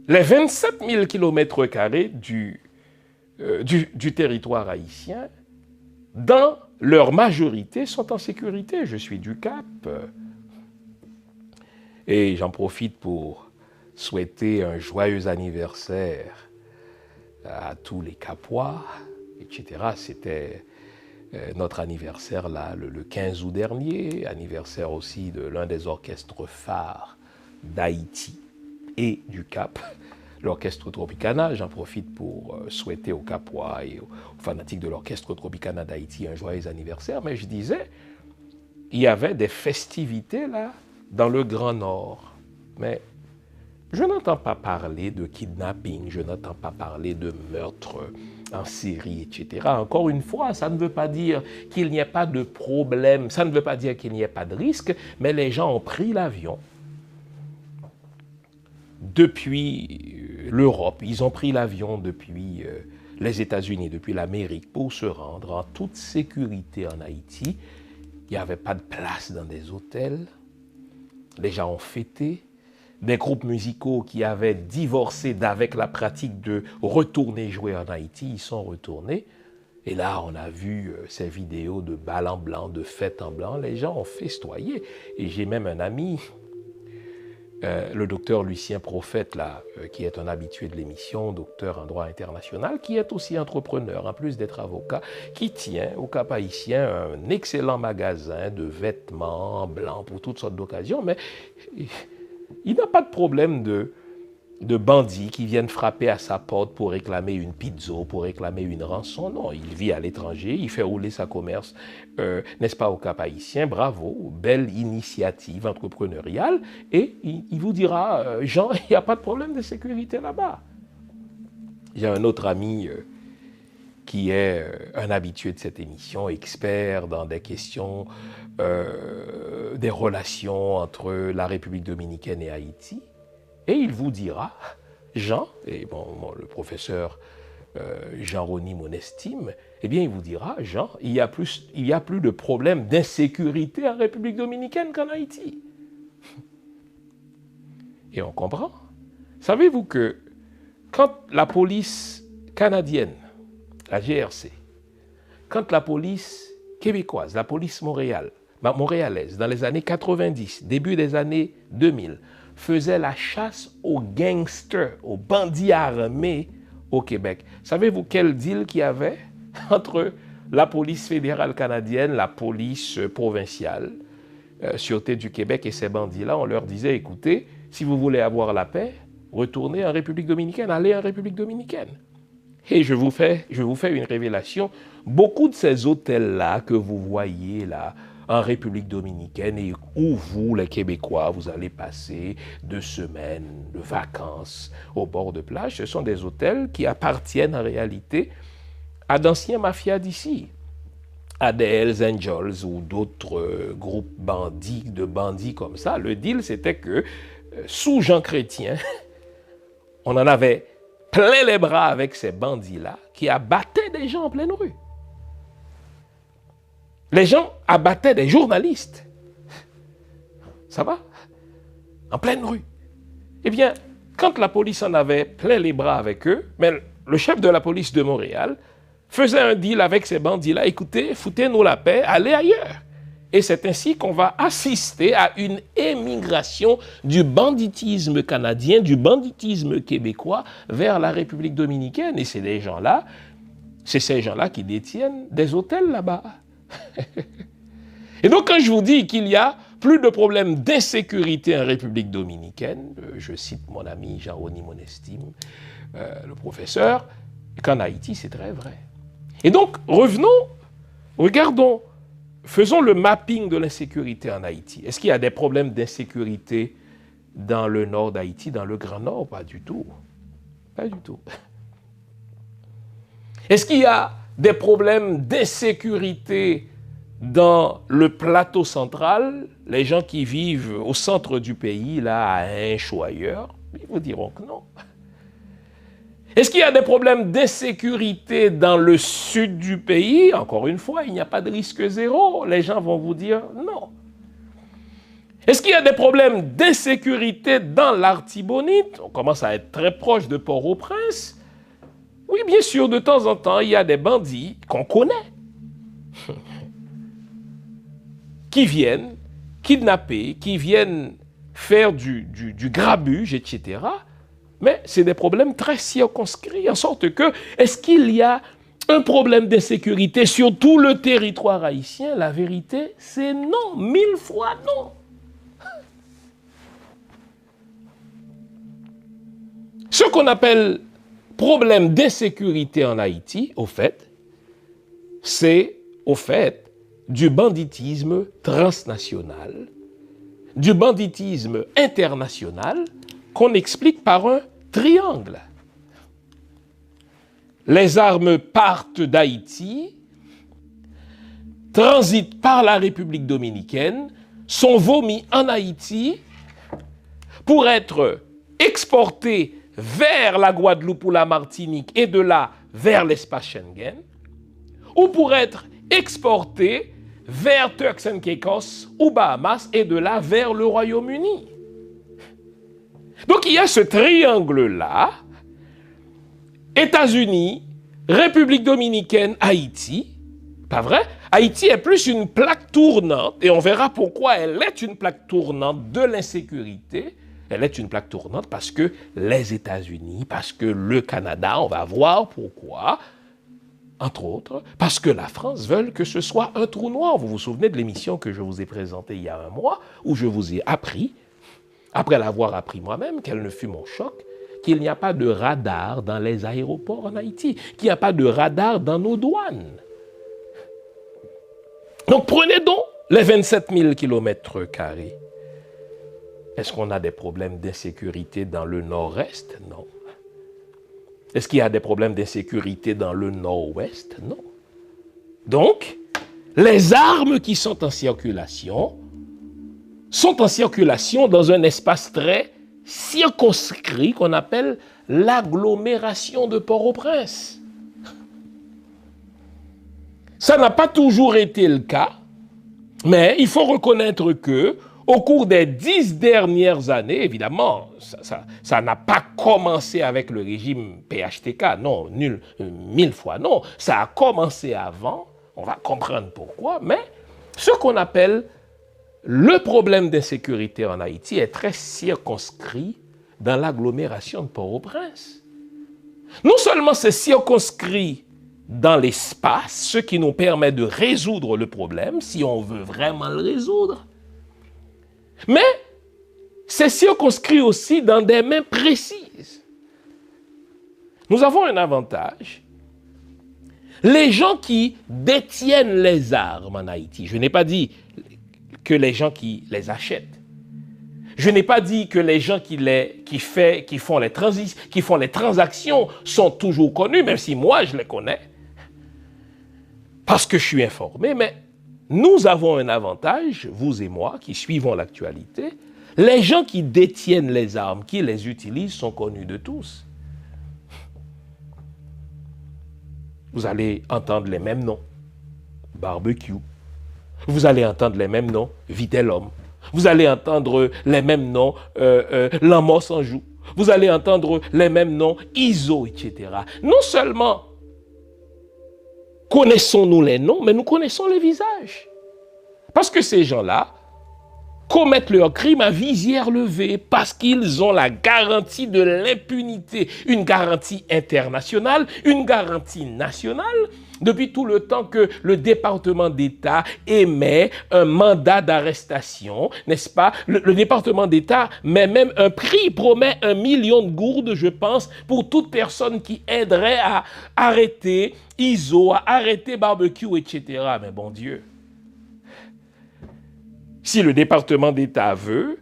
les 27 000 km² du territoire haïtien, dans leur majorité, sont en sécurité. Je suis du Cap. Et j'en profite pour souhaiter un joyeux anniversaire à tous les Capois, etc. C'était notre anniversaire là, le 15 août dernier, anniversaire aussi de l'un des orchestres phares d'Haïti et du Cap, l'orchestre Tropicana. J'en profite pour souhaiter aux Capois et aux fanatiques de l'orchestre Tropicana d'Haïti un joyeux anniversaire. Mais je disais, il y avait des festivités là dans le Grand Nord. Mais je n'entends pas parler de kidnapping, je n'entends pas parler de meurtre en série, etc. Encore une fois, ça ne veut pas dire qu'il n'y ait pas de problème, ça ne veut pas dire qu'il n'y ait pas de risque, mais les gens ont pris l'avion depuis l'Europe, ils ont pris l'avion depuis les États-Unis, depuis l'Amérique, pour se rendre en toute sécurité en Haïti. Il n'y avait pas de place dans des hôtels, les gens ont fêté. Des groupes musicaux qui avaient divorcé d'avec la pratique de retourner jouer en Haïti, ils sont retournés. Et là, on a vu ces vidéos de bal en blanc, de fêtes en blanc. Les gens ont festoyé. Et j'ai même un ami, le docteur Lucien Prophète, là, qui est un habitué de l'émission, docteur en droit international, qui est aussi entrepreneur, en plus d'être avocat, qui tient au Cap Haïtien un excellent magasin de vêtements blancs pour toutes sortes d'occasions. Mais il n'a pas de problème de bandits qui viennent frapper à sa porte pour réclamer une pizza, pour réclamer une rançon. Non, il vit à l'étranger, il fait rouler sa commerce, n'est-ce pas, au Cap Haïtien. Bravo, belle initiative entrepreneuriale. Et il vous dira, Jean, il n'y a pas de problème de sécurité là-bas. J'ai un autre ami qui est un habitué de cette émission, expert dans des questions des relations entre la République dominicaine et Haïti. Et il vous dira, Jean, et le professeur Jean-Rony Monestime, eh bien il vous dira, Jean, il y a plus de problèmes d'insécurité en République dominicaine qu'en Haïti. Et on comprend. Savez-vous que quand la police canadienne, la GRC, quand la police québécoise, la police montréalaise, dans les années 90, début des années 2000, faisait la chasse aux gangsters, aux bandits armés au Québec. Savez-vous quel deal qu'il y avait entre la police fédérale canadienne, la police provinciale, Sûreté du Québec et ces bandits-là? On leur disait, écoutez, si vous voulez avoir la paix, retournez en République dominicaine, allez en République dominicaine. Et je vous fais une révélation. Beaucoup de ces hôtels-là que vous voyez là, en République dominicaine, et où vous, les Québécois, vous allez passer 2 semaines de vacances au bord de plage, ce sont des hôtels qui appartiennent en réalité à d'anciens mafias d'ici, à des Hells Angels ou d'autres groupes de bandits comme ça. Le deal, c'était que sous Jean Chrétien, on en avait plein les bras avec ces bandits-là qui abattaient des gens en pleine rue. Les gens abattaient des journalistes. Ça va? En pleine rue. Eh bien, quand la police en avait plein les bras avec eux, mais le chef de la police de Montréal faisait un deal avec ces bandits-là. Écoutez, foutez-nous la paix, allez ailleurs. Et c'est ainsi qu'on va assister à une émigration du banditisme canadien, du banditisme québécois vers la République dominicaine. Et c'est ces gens-là qui détiennent des hôtels là-bas. Et donc quand je vous dis qu'il y a plus de problèmes d'insécurité en République dominicaine, je cite mon ami Jean-Rony Monestime, le professeur, qu'en Haïti c'est très vrai. Et donc regardons, faisons le mapping de l'insécurité en Haïti. Est-ce qu'il y a des problèmes d'insécurité dans le nord d'Haïti, dans le Grand Nord? Pas du tout. Pas du tout. Est-ce qu'il y a des problèmes d'insécurité dans le plateau central? Les gens qui vivent au centre du pays, là, à Hinche ou ailleurs, ils vous diront que non. Est-ce qu'il y a des problèmes d'insécurité dans le sud du pays? Encore une fois, il n'y a pas de risque zéro. Les gens vont vous dire non. Est-ce qu'il y a des problèmes d'insécurité dans l'Artibonite? On commence à être très proche de Port-au-Prince. Oui, bien sûr, de temps en temps, il y a des bandits qu'on connaît qui viennent kidnapper, qui viennent faire du grabuge, etc. Mais c'est des problèmes très circonscrits, en sorte que, est-ce qu'il y a un problème d'insécurité sur tout le territoire haïtien? La vérité, c'est non, 1000 fois non. Ce qu'on appelle problème d'insécurité en Haïti, au fait, c'est, au fait, du banditisme transnational, du banditisme international qu'on explique par un triangle. Les armes partent d'Haïti, transitent par la République dominicaine, sont vomies en Haïti pour être exportées vers la Guadeloupe ou la Martinique et de là vers l'espace Schengen, ou pour être exportées vers Turks and Caicos ou Bahamas et de là vers le Royaume-Uni. Donc il y a ce triangle-là, États-Unis, République dominicaine, Haïti. Pas vrai? Haïti est plus une plaque tournante, et on verra pourquoi elle est une plaque tournante de l'insécurité. Elle est une plaque tournante parce que les États-Unis, parce que le Canada, on va voir pourquoi, entre autres, parce que la France veut que ce soit un trou noir. Vous vous souvenez de l'émission que je vous ai présentée il y a un mois, où je vous ai appris, après l'avoir appris moi-même, quel ne fut mon choc, qu'il n'y a pas de radar dans les aéroports en Haïti, qu'il n'y a pas de radar dans nos douanes. Donc prenez donc les 27 000 km². Est-ce qu'on a des problèmes d'insécurité dans le nord-est? Non. Est-ce qu'il y a des problèmes d'insécurité dans le nord-ouest? Non. Donc, les armes qui sont en circulation dans un espace très circonscrit qu'on appelle l'agglomération de Port-au-Prince. Ça n'a pas toujours été le cas, mais il faut reconnaître que au cours des 10 dernières années, évidemment, ça n'a pas commencé avec le régime PHTK, non, 1000 fois non. Ça a commencé avant, on va comprendre pourquoi, mais ce qu'on appelle le problème d'insécurité en Haïti est très circonscrit dans l'agglomération de Port-au-Prince. Non seulement c'est circonscrit dans l'espace, ce qui nous permet de résoudre le problème, si on veut vraiment le résoudre, mais c'est circonscrit aussi dans des mains précises. Nous avons un avantage. Les gens qui détiennent les armes en Haïti, je n'ai pas dit que les gens qui les achètent. Je n'ai pas dit que les gens qui font les transactions sont toujours connus, même si moi je les connais, parce que je suis informé, mais nous avons un avantage, vous et moi, qui suivons l'actualité. Les gens qui détiennent les armes, qui les utilisent, sont connus de tous. Vous allez entendre les mêmes noms. Barbecue. Vous allez entendre les mêmes noms. Vitellum. Vous allez entendre les mêmes noms. L'Amos en joue. Vous allez entendre les mêmes noms. ISO, etc. Non seulement connaissons-nous les noms, mais nous connaissons les visages. Parce que ces gens-là commettent leurs crimes à visière levée parce qu'ils ont la garantie de l'impunité, une garantie internationale, une garantie nationale, depuis tout le temps que le département d'État émet un mandat d'arrestation, n'est-ce pas? Le département d'État met même un prix, promet 1 million de gourdes, je pense, pour toute personne qui aiderait à arrêter ISO, à arrêter Barbecue, etc. Mais bon Dieu, si le département d'État veut,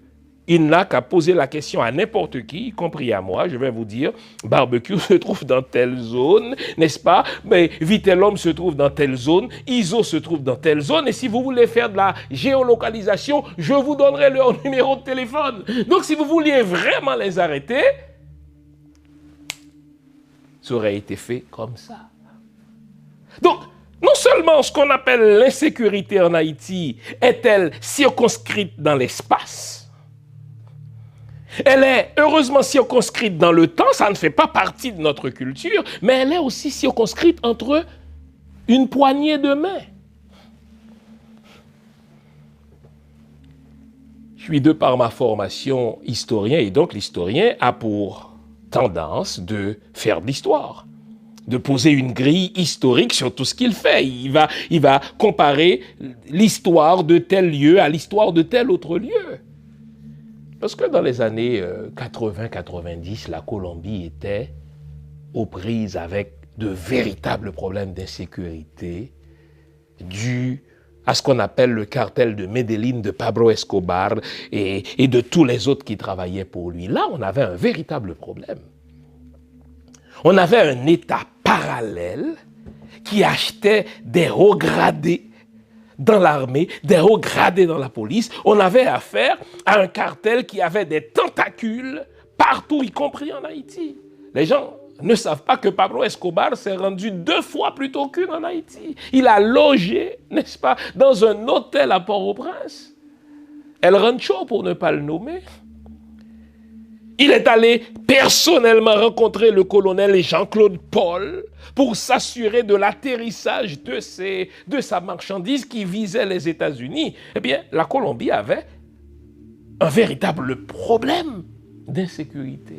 il n'a qu'à poser la question à n'importe qui, y compris à moi. Je vais vous dire, Barbecue se trouve dans telle zone, n'est-ce pas? Mais Vitellum se trouve dans telle zone, ISO se trouve dans telle zone. Et si vous voulez faire de la géolocalisation, je vous donnerai leur numéro de téléphone. Donc si vous vouliez vraiment les arrêter, ça aurait été fait comme ça. Donc, non seulement ce qu'on appelle l'insécurité en Haïti est-elle circonscrite dans l'espace, elle est heureusement circonscrite dans le temps, ça ne fait pas partie de notre culture, mais elle est aussi circonscrite entre une poignée de mains. Puis de par ma formation historien, et donc l'historien a pour tendance de faire de l'histoire, de poser une grille historique sur tout ce qu'il fait. Il va comparer l'histoire de tel lieu à l'histoire de tel autre lieu. Parce que dans les années 80-90, la Colombie était aux prises avec de véritables problèmes d'insécurité dus à ce qu'on appelle le cartel de Medellín de Pablo Escobar et de tous les autres qui travaillaient pour lui. Là, on avait un véritable problème. On avait un État parallèle qui achetait des hauts gradés dans l'armée, des hauts gradés dans la police. On avait affaire à un cartel qui avait des tentacules partout, y compris en Haïti. Les gens ne savent pas que Pablo Escobar s'est rendu 2 fois plutôt qu'une en Haïti. Il a logé, n'est-ce pas, dans un hôtel à Port-au-Prince. El Rancho, pour ne pas le nommer. Il est allé personnellement rencontrer le colonel Jean-Claude Paul pour s'assurer de l'atterrissage de sa marchandise qui visait les États-Unis. Eh bien, la Colombie avait un véritable problème d'insécurité.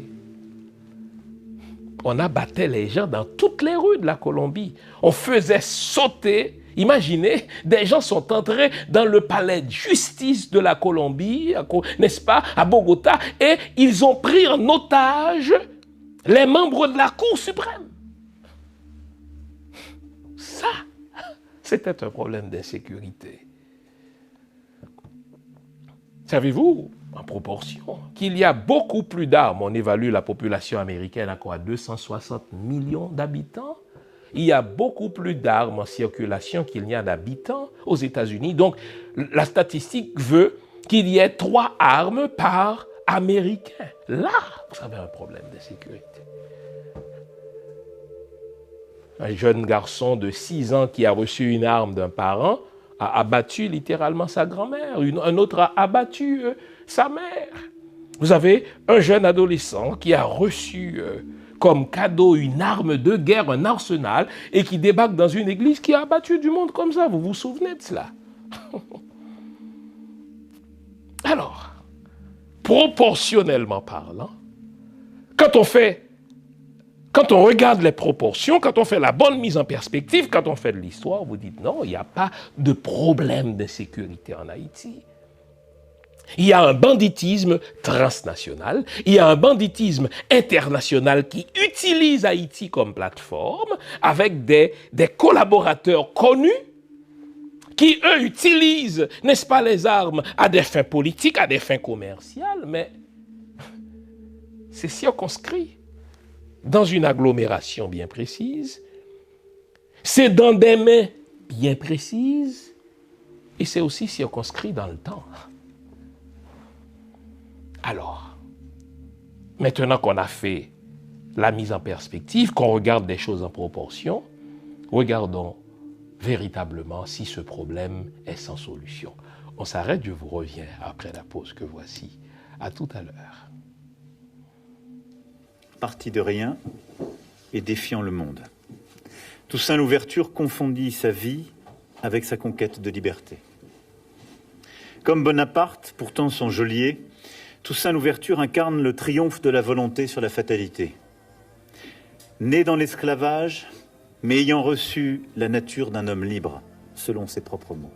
On abattait les gens dans toutes les rues de la Colombie. On faisait sauter. Imaginez, des gens sont entrés dans le palais de justice de la Colombie, n'est-ce pas, à Bogota, et ils ont pris en otage les membres de la Cour suprême. Ça, c'était un problème d'insécurité. Savez-vous, en proportion, qu'il y a beaucoup plus d'armes? On évalue la population américaine à quoi? 260 millions d'habitants. Il y a beaucoup plus d'armes en circulation qu'il n'y a d'habitants aux États-Unis. Donc, la statistique veut qu'il y ait 3 armes par Américain. Là, vous avez un problème de sécurité. Un jeune garçon de 6 ans qui a reçu une arme d'un parent a abattu littéralement sa grand-mère. Un autre a abattu sa mère. Vous avez un jeune adolescent qui a reçu comme cadeau une arme de guerre, un arsenal, et qui débarque dans une église qui a abattu du monde comme ça. Vous vous souvenez de cela? Alors, proportionnellement parlant, quand on regarde les proportions, quand on fait la bonne mise en perspective, quand on fait de l'histoire, vous dites non, il n'y a pas de problème d'insécurité en Haïti. Il y a un banditisme transnational, il y a un banditisme international qui utilise Haïti comme plateforme avec des collaborateurs connus qui, eux, utilisent, n'est-ce pas, les armes à des fins politiques, à des fins commerciales, mais c'est circonscrit dans une agglomération bien précise, c'est dans des mains bien précises, et c'est aussi circonscrit dans le temps. Alors, maintenant qu'on a fait la mise en perspective, qu'on regarde des choses en proportion, regardons véritablement si ce problème est sans solution. On s'arrête, je vous reviens après la pause que voici. À tout à l'heure. Parti de rien et défiant le monde. Toussaint Louverture confondit sa vie avec sa conquête de liberté. Comme Bonaparte, pourtant son geôlier, Toussaint Louverture incarne le triomphe de la volonté sur la fatalité. Né dans l'esclavage, mais ayant reçu la nature d'un homme libre, selon ses propres mots.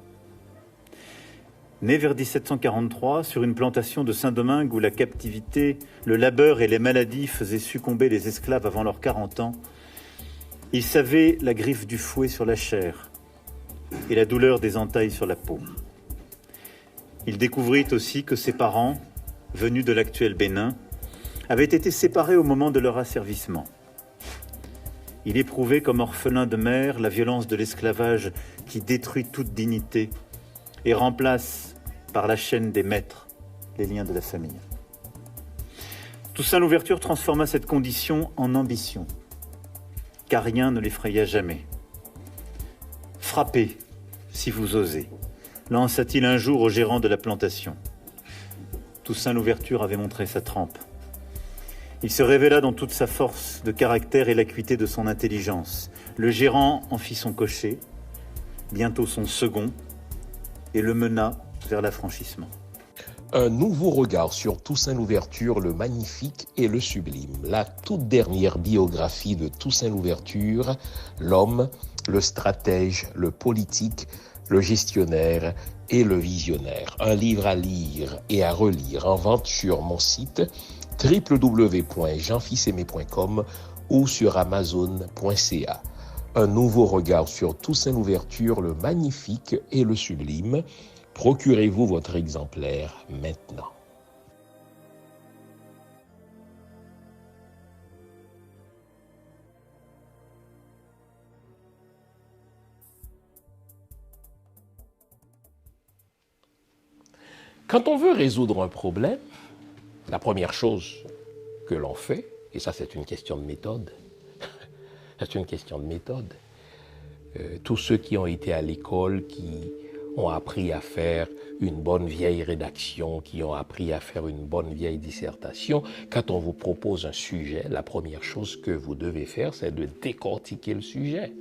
Né vers 1743 sur une plantation de Saint-Domingue où la captivité, le labeur et les maladies faisaient succomber les esclaves avant leurs 40 ans, il savait la griffe du fouet sur la chair et la douleur des entailles sur la peau. Il découvrit aussi que ses parents, venus de l'actuel Bénin, avaient été séparés au moment de leur asservissement. Il éprouvait comme orphelin de mère la violence de l'esclavage qui détruit toute dignité et remplace par la chaîne des maîtres les liens de la famille. Toussaint Louverture transforma cette condition en ambition, car rien ne l'effraya jamais. « Frappez, si vous osez », lança-t-il un jour au gérant de la plantation. Toussaint Louverture avait montré sa trempe. Il se révéla dans toute sa force de caractère et l'acuité de son intelligence. Le gérant en fit son cocher, bientôt son second, et le mena vers l'affranchissement. Un nouveau regard sur Toussaint Louverture, le magnifique et le sublime. La toute dernière biographie de Toussaint Louverture, l'homme, le stratège, le politique, le gestionnaire et le visionnaire. Un livre à lire et à relire en vente sur mon site www.jeanfils-aimé.com ou sur amazon.ca. Un nouveau regard sur Toussaint Louverture, le magnifique et le sublime. Procurez-vous votre exemplaire maintenant. Quand on veut résoudre un problème, la première chose que l'on fait, et ça c'est une question de méthode, c'est une question de méthode. Tous ceux qui ont été à l'école, qui ont appris à faire une bonne vieille rédaction, qui ont appris à faire une bonne vieille dissertation, quand on vous propose un sujet, la première chose que vous devez faire, c'est de décortiquer le sujet.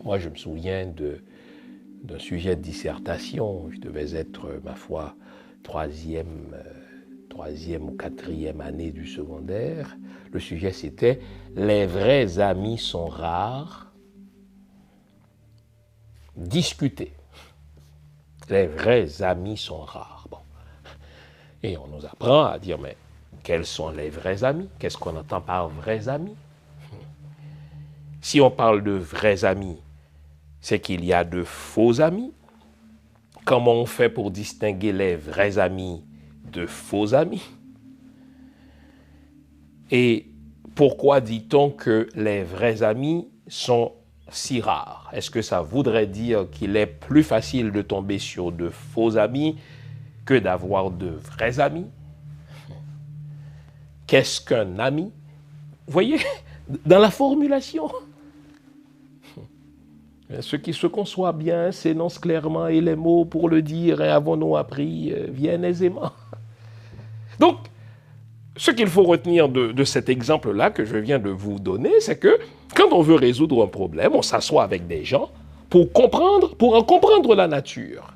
Moi, je me souviens d'un sujet de dissertation. Je devais être, ma foi, troisième ou quatrième année du secondaire. Le sujet, c'était « Les vrais amis sont rares ». Discuter. Les vrais amis sont rares. Bon. Et on nous apprend à dire, mais quels sont les vrais amis? Qu'est-ce qu'on entend par vrais amis? Si on parle de vrais amis, c'est qu'il y a de faux amis. Comment on fait pour distinguer les vrais amis de faux amis? Et pourquoi dit-on que les vrais amis sont si rares? Est-ce que ça voudrait dire qu'il est plus facile de tomber sur de faux amis que d'avoir de vrais amis? Qu'est-ce qu'un ami? Vous voyez, dans la formulation, ce qui se conçoit bien s'énonce clairement et les mots pour le dire, avons-nous appris, viennent aisément. Donc, ce qu'il faut retenir de cet exemple-là que je viens de vous donner, c'est que quand on veut résoudre un problème, on s'assoit avec des gens pour en comprendre la nature.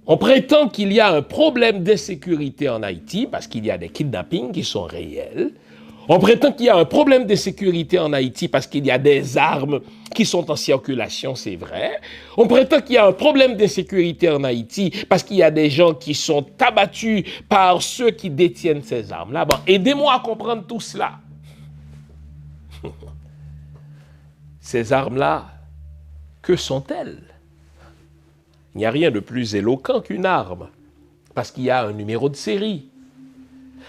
On prétend qu'il y a un problème d'insécurité en Haïti parce qu'il y a des kidnappings qui sont réels. On prétend qu'il y a un problème de sécurité en Haïti parce qu'il y a des armes qui sont en circulation, c'est vrai. On prétend qu'il y a un problème d'insécurité en Haïti parce qu'il y a des gens qui sont abattus par ceux qui détiennent ces armes-là. Bon, aidez-moi à comprendre tout cela. Ces armes-là, que sont-elles? Il n'y a rien de plus éloquent qu'une arme, parce qu'il y a un numéro de série,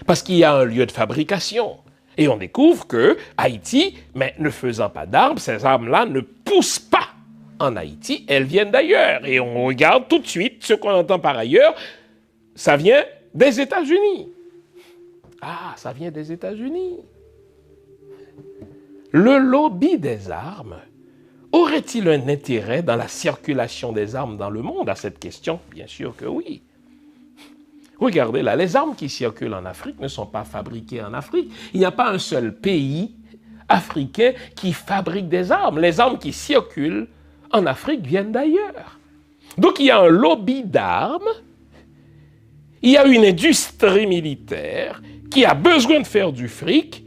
parce qu'il y a un lieu de fabrication. Et on découvre que Haïti, mais ne faisant pas d'armes, ces armes-là ne poussent pas en Haïti, elles viennent d'ailleurs. Et on regarde tout de suite ce qu'on entend par ailleurs, ça vient des États-Unis. Ah, ça vient des États-Unis. Le lobby des armes aurait-il un intérêt dans la circulation des armes dans le monde? À cette question, bien sûr que oui. Regardez là, les armes qui circulent en Afrique ne sont pas fabriquées en Afrique. Il n'y a pas un seul pays africain qui fabrique des armes. Les armes qui circulent en Afrique viennent d'ailleurs. Donc il y a un lobby d'armes, il y a une industrie militaire qui a besoin de faire du fric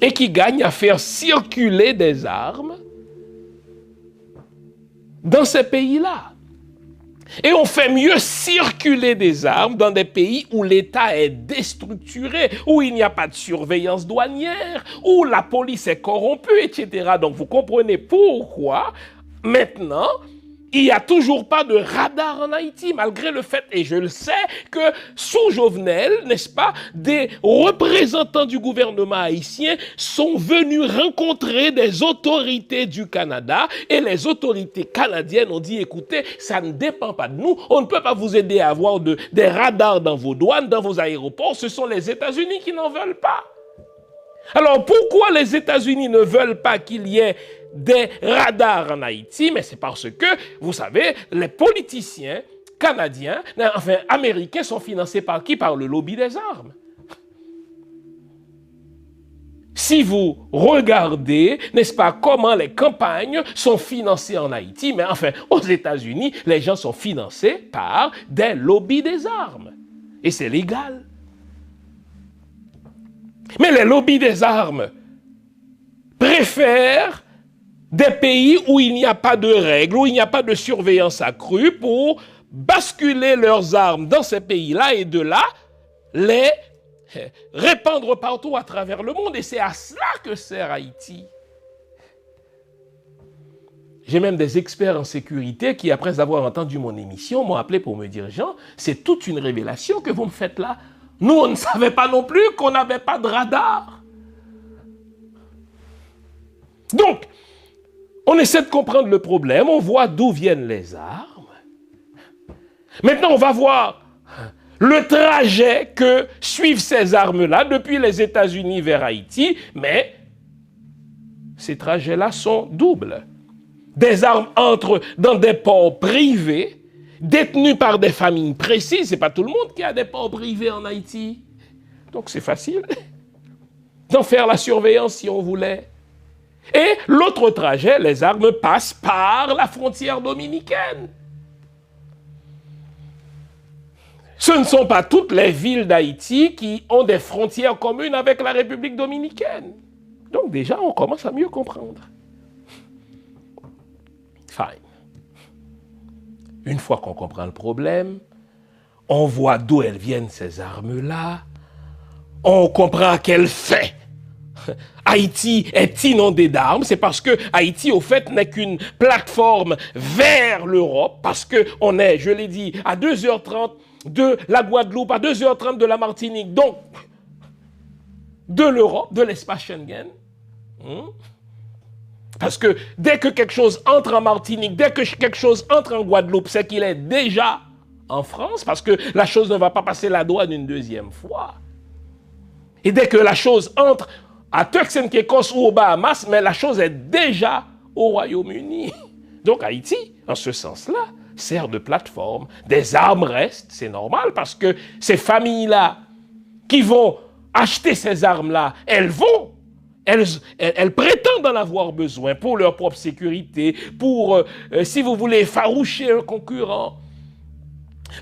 et qui gagne à faire circuler des armes dans ces pays-là. Et on fait mieux circuler des armes dans des pays où l'État est déstructuré, où il n'y a pas de surveillance douanière, où la police est corrompue, etc. Donc vous comprenez pourquoi maintenant il n'y a toujours pas de radar en Haïti, malgré le fait, et je le sais, que sous Jovenel, n'est-ce pas, des représentants du gouvernement haïtien sont venus rencontrer des autorités du Canada, et les autorités canadiennes ont dit, écoutez, ça ne dépend pas de nous, on ne peut pas vous aider à avoir des radars dans vos douanes, dans vos aéroports, ce sont les États-Unis qui n'en veulent pas. Alors pourquoi les États-Unis ne veulent pas qu'il y ait des radars en Haïti? Mais c'est parce que, vous savez, les politiciens canadiens, enfin américains, sont financés par qui? Par le lobby des armes. si vous regardez, n'est-ce pas, comment les campagnes sont financées en Haïti, mais enfin, aux États-Unis, les gens sont financés par des lobbies des armes. Et c'est légal. Mais les lobbies des armes préfèrent des pays où il n'y a pas de règles, où il n'y a pas de surveillance accrue pour basculer leurs armes dans ces pays-là et de là, les répandre partout à travers le monde. Et c'est à cela que sert Haïti. J'ai même des experts en sécurité qui, après avoir entendu mon émission, m'ont appelé pour me dire « Jean, c'est toute une révélation que vous me faites là. Nous, on ne savait pas non plus qu'on n'avait pas de radar. » Donc, on essaie de comprendre le problème, on voit d'où viennent les armes. Maintenant, on va voir le trajet que suivent ces armes-là depuis les États-Unis vers Haïti, mais ces trajets-là sont doubles. Des armes entrent dans des ports privés, détenus par des familles précises. Ce n'est pas tout le monde qui a des ports privés en Haïti. Donc c'est facile d'en faire la surveillance si on voulait. Et l'autre trajet, les armes passent par la frontière dominicaine. Ce ne sont pas toutes les villes d'Haïti qui ont des frontières communes avec la République dominicaine. Donc déjà, on commence à mieux comprendre. Fine. Une fois qu'on comprend le problème, on voit d'où elles viennent ces armes-là, on comprend à quel fait Haïti est inondé d'armes. C'est parce que Haïti, au fait, n'est qu'une plateforme vers l'Europe, parce qu'on est, je l'ai dit, à 2h30 de la Guadeloupe, à 2h30 de la Martinique, donc de l'Europe, de l'espace Schengen. Parce que dès que quelque chose entre en Martinique, dès que quelque chose entre en Guadeloupe, c'est qu'il est déjà en France, parce que la chose ne va pas passer la douane une deuxième fois. Et dès que la chose entre à Turks and Caicos ou aux Bahamas, mais la chose est déjà au Royaume-Uni. Donc Haïti, en ce sens-là, sert de plateforme. Des armes restent, c'est normal, parce que ces familles-là qui vont acheter ces armes-là, elles prétendent en avoir besoin pour leur propre sécurité, pour, si vous voulez, effaroucher un concurrent.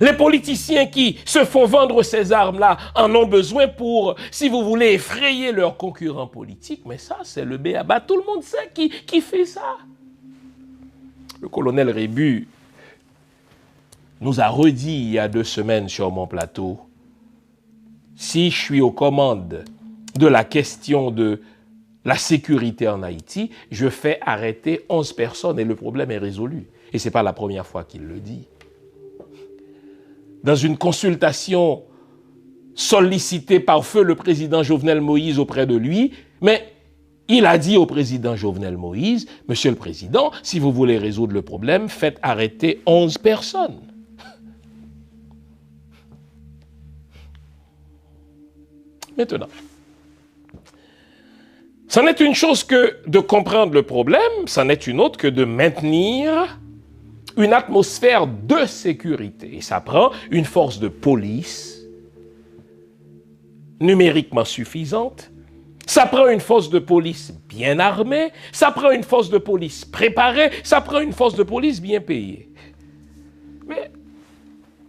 Les politiciens qui se font vendre ces armes-là en ont besoin pour, si vous voulez, effrayer leurs concurrents politiques. Mais ça, c'est le b.a.-ba. Tout le monde sait qui fait ça. Le colonel Rébu nous a redit il y a 2 semaines sur mon plateau, si je suis aux commandes de la question de la sécurité en Haïti, je fais arrêter 11 personnes et le problème est résolu. Et ce n'est pas la première fois qu'il le dit. Dans une consultation sollicitée par feu le président Jovenel Moïse auprès de lui, mais il a dit au président Jovenel Moïse, « Monsieur le Président, si vous voulez résoudre le problème, faites arrêter 11 personnes. » Maintenant, c'en est une chose que de comprendre le problème, c'en est une autre que de maintenir une atmosphère de sécurité. Et ça prend une force de police numériquement suffisante, ça prend une force de police bien armée, ça prend une force de police préparée, ça prend une force de police bien payée. Mais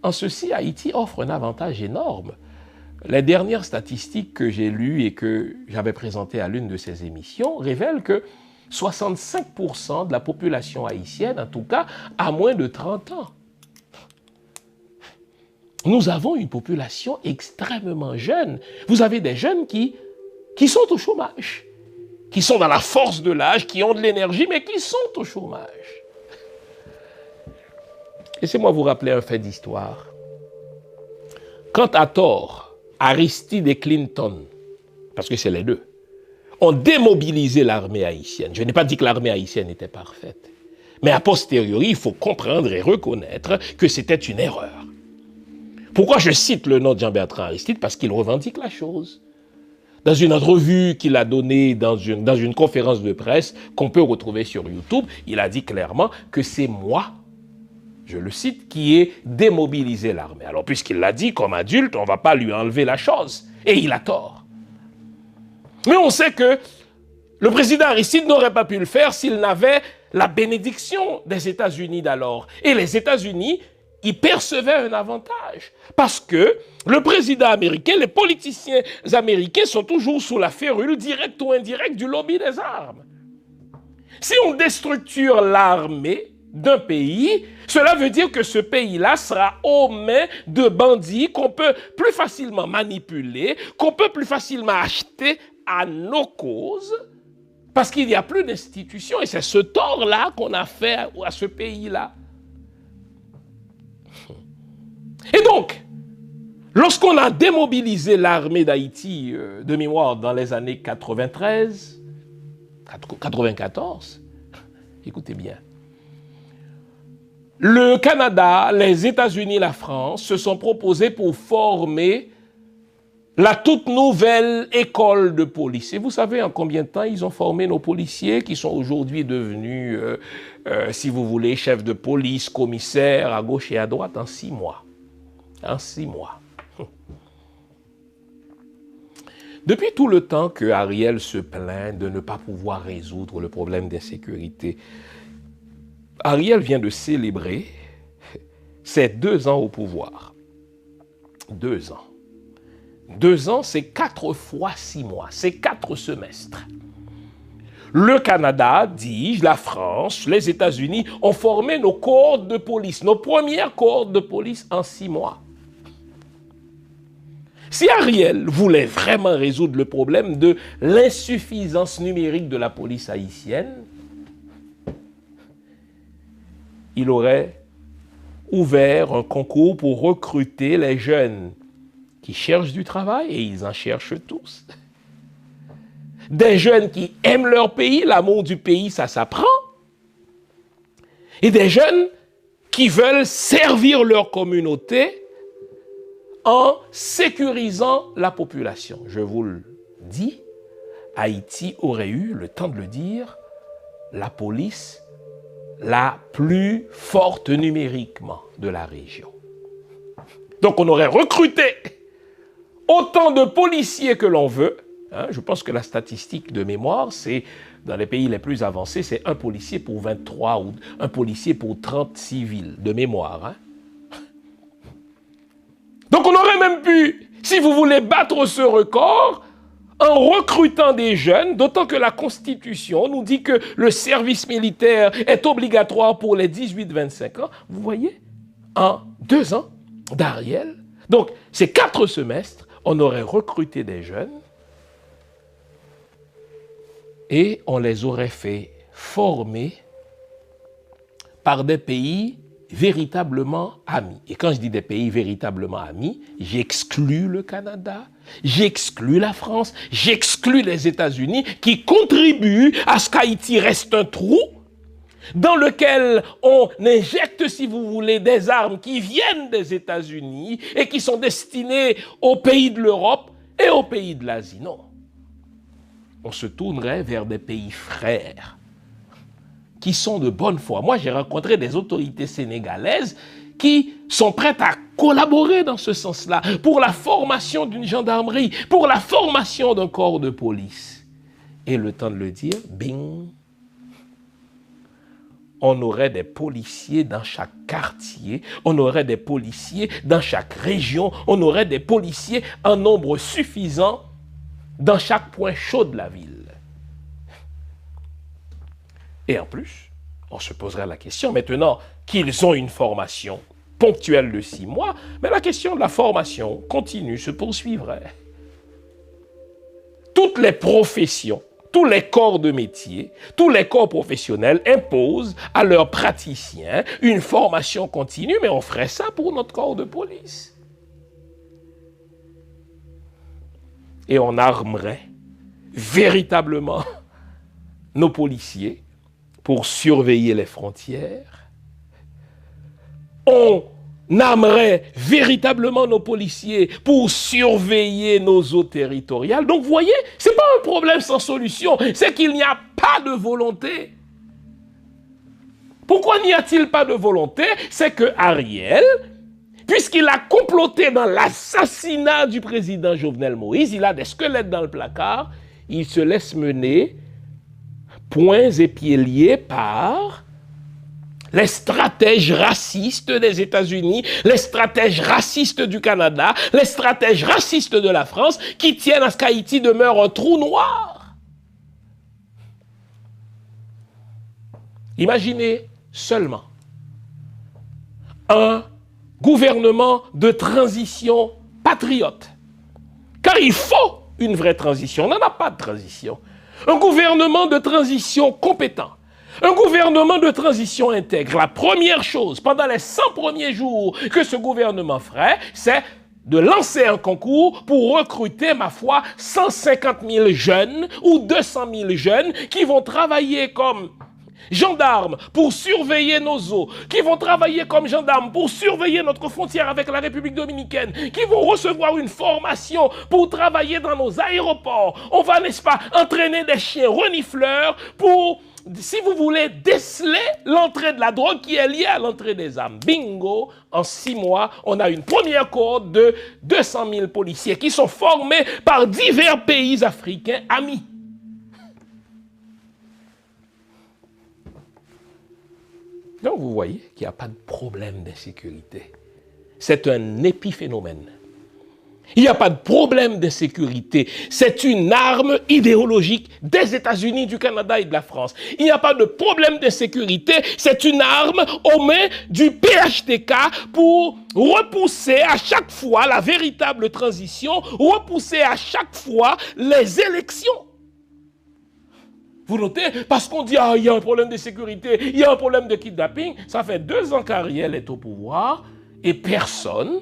en ceci, Haïti offre un avantage énorme. Les dernières statistiques que j'ai lues et que j'avais présentées à l'une de ces émissions révèlent que 65% de la population haïtienne, en tout cas, a moins de 30 ans. Nous avons une population extrêmement jeune. Vous avez des jeunes qui sont au chômage, qui sont dans la force de l'âge, qui ont de l'énergie, mais qui sont au chômage. Laissez-moi vous rappeler un fait d'histoire. Quand à tort, Aristide et Clinton, parce que c'est les deux, ont démobilisé l'armée haïtienne. Je n'ai pas dit que l'armée haïtienne était parfaite. Mais a posteriori, il faut comprendre et reconnaître que c'était une erreur. Pourquoi je cite le nom de Jean-Bertrand Aristide? Parce qu'il revendique la chose. Dans une entrevue qu'il a donnée dans une conférence de presse qu'on peut retrouver sur YouTube, il a dit clairement que c'est moi, je le cite, qui ai démobilisé l'armée. Alors puisqu'il l'a dit comme adulte, on ne va pas lui enlever la chose. Et il a tort. Mais on sait que le président Aristide n'aurait pas pu le faire s'il n'avait la bénédiction des États-Unis d'alors. Et les États-Unis, ils percevaient un avantage. Parce que le président américain, les politiciens américains sont toujours sous la férule directe ou indirecte du lobby des armes. Si on déstructure l'armée d'un pays, cela veut dire que ce pays-là sera aux mains de bandits qu'on peut plus facilement manipuler, qu'on peut plus facilement acheter à nos causes, parce qu'il n'y a plus d'institutions, et c'est ce tort-là qu'on a fait à ce pays-là. Et donc, lorsqu'on a démobilisé l'armée d'Haïti de mémoire dans les années 93, 94, écoutez bien, le Canada, les États-Unis, la France se sont proposés pour former la toute nouvelle école de police. Et vous savez en combien de temps ils ont formé nos policiers qui sont aujourd'hui devenus, si vous voulez, chefs de police, commissaires à gauche et à droite en 6 mois. En 6 mois. Depuis tout le temps que Ariel se plaint de ne pas pouvoir résoudre le problème d'insécurité, Ariel vient de célébrer ses 2 ans au pouvoir. 2 ans. 2 ans, c'est 4 fois 6 mois, c'est 4 semestres. Le Canada, dis-je, la France, les États-Unis ont formé nos cohortes de police, nos premières cohortes de police en 6 mois. Si Ariel voulait vraiment résoudre le problème de l'insuffisance numérique de la police haïtienne, il aurait ouvert un concours pour recruter les jeunes qui cherchent du travail, et ils en cherchent tous. Des jeunes qui aiment leur pays, l'amour du pays, ça s'apprend. Et des jeunes qui veulent servir leur communauté en sécurisant la population. Je vous le dis, Haïti aurait eu, le temps de le dire, la police la plus forte numériquement de la région. Donc on aurait recruté autant de policiers que l'on veut. Je pense que la statistique de mémoire, c'est, dans les pays les plus avancés, c'est 1 policier pour 23 ou 1 policier pour 30 civils, de mémoire. Donc on aurait même pu, si vous voulez battre ce record, en recrutant des jeunes, d'autant que la Constitution nous dit que le service militaire est obligatoire pour les 18-25 ans. Vous voyez, en 2 ans d'Ariel, donc ces 4 semestres, on aurait recruté des jeunes et on les aurait fait former par des pays véritablement amis. Et quand je dis des pays véritablement amis, j'exclus le Canada, j'exclus la France, j'exclus les États-Unis qui contribuent à ce qu'Haïti reste un trou dans lequel on injecte, si vous voulez, des armes qui viennent des États-Unis et qui sont destinées aux pays de l'Europe et aux pays de l'Asie. Non. On se tournerait vers des pays frères qui sont de bonne foi. Moi, j'ai rencontré des autorités sénégalaises qui sont prêtes à collaborer dans ce sens-là pour la formation d'une gendarmerie, pour la formation d'un corps de police. Et le temps de le dire, bing, on aurait des policiers dans chaque quartier, on aurait des policiers dans chaque région, on aurait des policiers en nombre suffisant dans chaque point chaud de la ville. Et en plus, on se poserait la question, maintenant qu'ils ont une formation ponctuelle de 6 mois, mais la question de la formation continue, se poursuivrait. Toutes les professions, tous les corps de métier, tous les corps professionnels imposent à leurs praticiens une formation continue, mais on ferait ça pour notre corps de police. Et on armerait véritablement nos policiers pour surveiller les frontières. On armerait véritablement nos policiers pour surveiller nos eaux territoriales. Donc, vous voyez, ce n'est pas un problème sans solution, c'est qu'il n'y a pas de volonté. Pourquoi n'y a-t-il pas de volonté? C'est que Ariel, puisqu'il a comploté dans l'assassinat du président Jovenel Moïse, il a des squelettes dans le placard, il se laisse mener, poings et pieds liés par les stratèges racistes des États-Unis, les stratèges racistes du Canada, les stratèges racistes de la France, qui tiennent à ce qu'Haïti demeure un trou noir. Imaginez seulement un gouvernement de transition patriote. Car il faut une vraie transition. On n'en a pas de transition. Un gouvernement de transition compétent. Un gouvernement de transition intègre. La première chose, pendant les 100 premiers jours que ce gouvernement ferait, c'est de lancer un concours pour recruter, ma foi, 150 000 jeunes ou 200 000 jeunes qui vont travailler comme gendarmes pour surveiller nos eaux, qui vont travailler comme gendarmes pour surveiller notre frontière avec la République dominicaine, qui vont recevoir une formation pour travailler dans nos aéroports. On va, n'est-ce pas, entraîner des chiens renifleurs pour, si vous voulez, déceler l'entrée de la drogue qui est liée à l'entrée des armes. Bingo! En 6 mois, on a une première cohorte de 200 000 policiers qui sont formés par divers pays africains amis. Donc vous voyez qu'il n'y a pas de problème d'insécurité. C'est un épiphénomène. Il n'y a pas de problème d'insécurité. C'est une arme idéologique des États-Unis, du Canada et de la France. Il n'y a pas de problème d'insécurité. C'est une arme aux mains du PHTK pour repousser à chaque fois la véritable transition, repousser à chaque fois les élections. Vous notez, parce qu'on dit, il y a un problème de sécurité, il y a un problème de kidnapping. Ça fait 2 ans qu'Ariel est au pouvoir et personne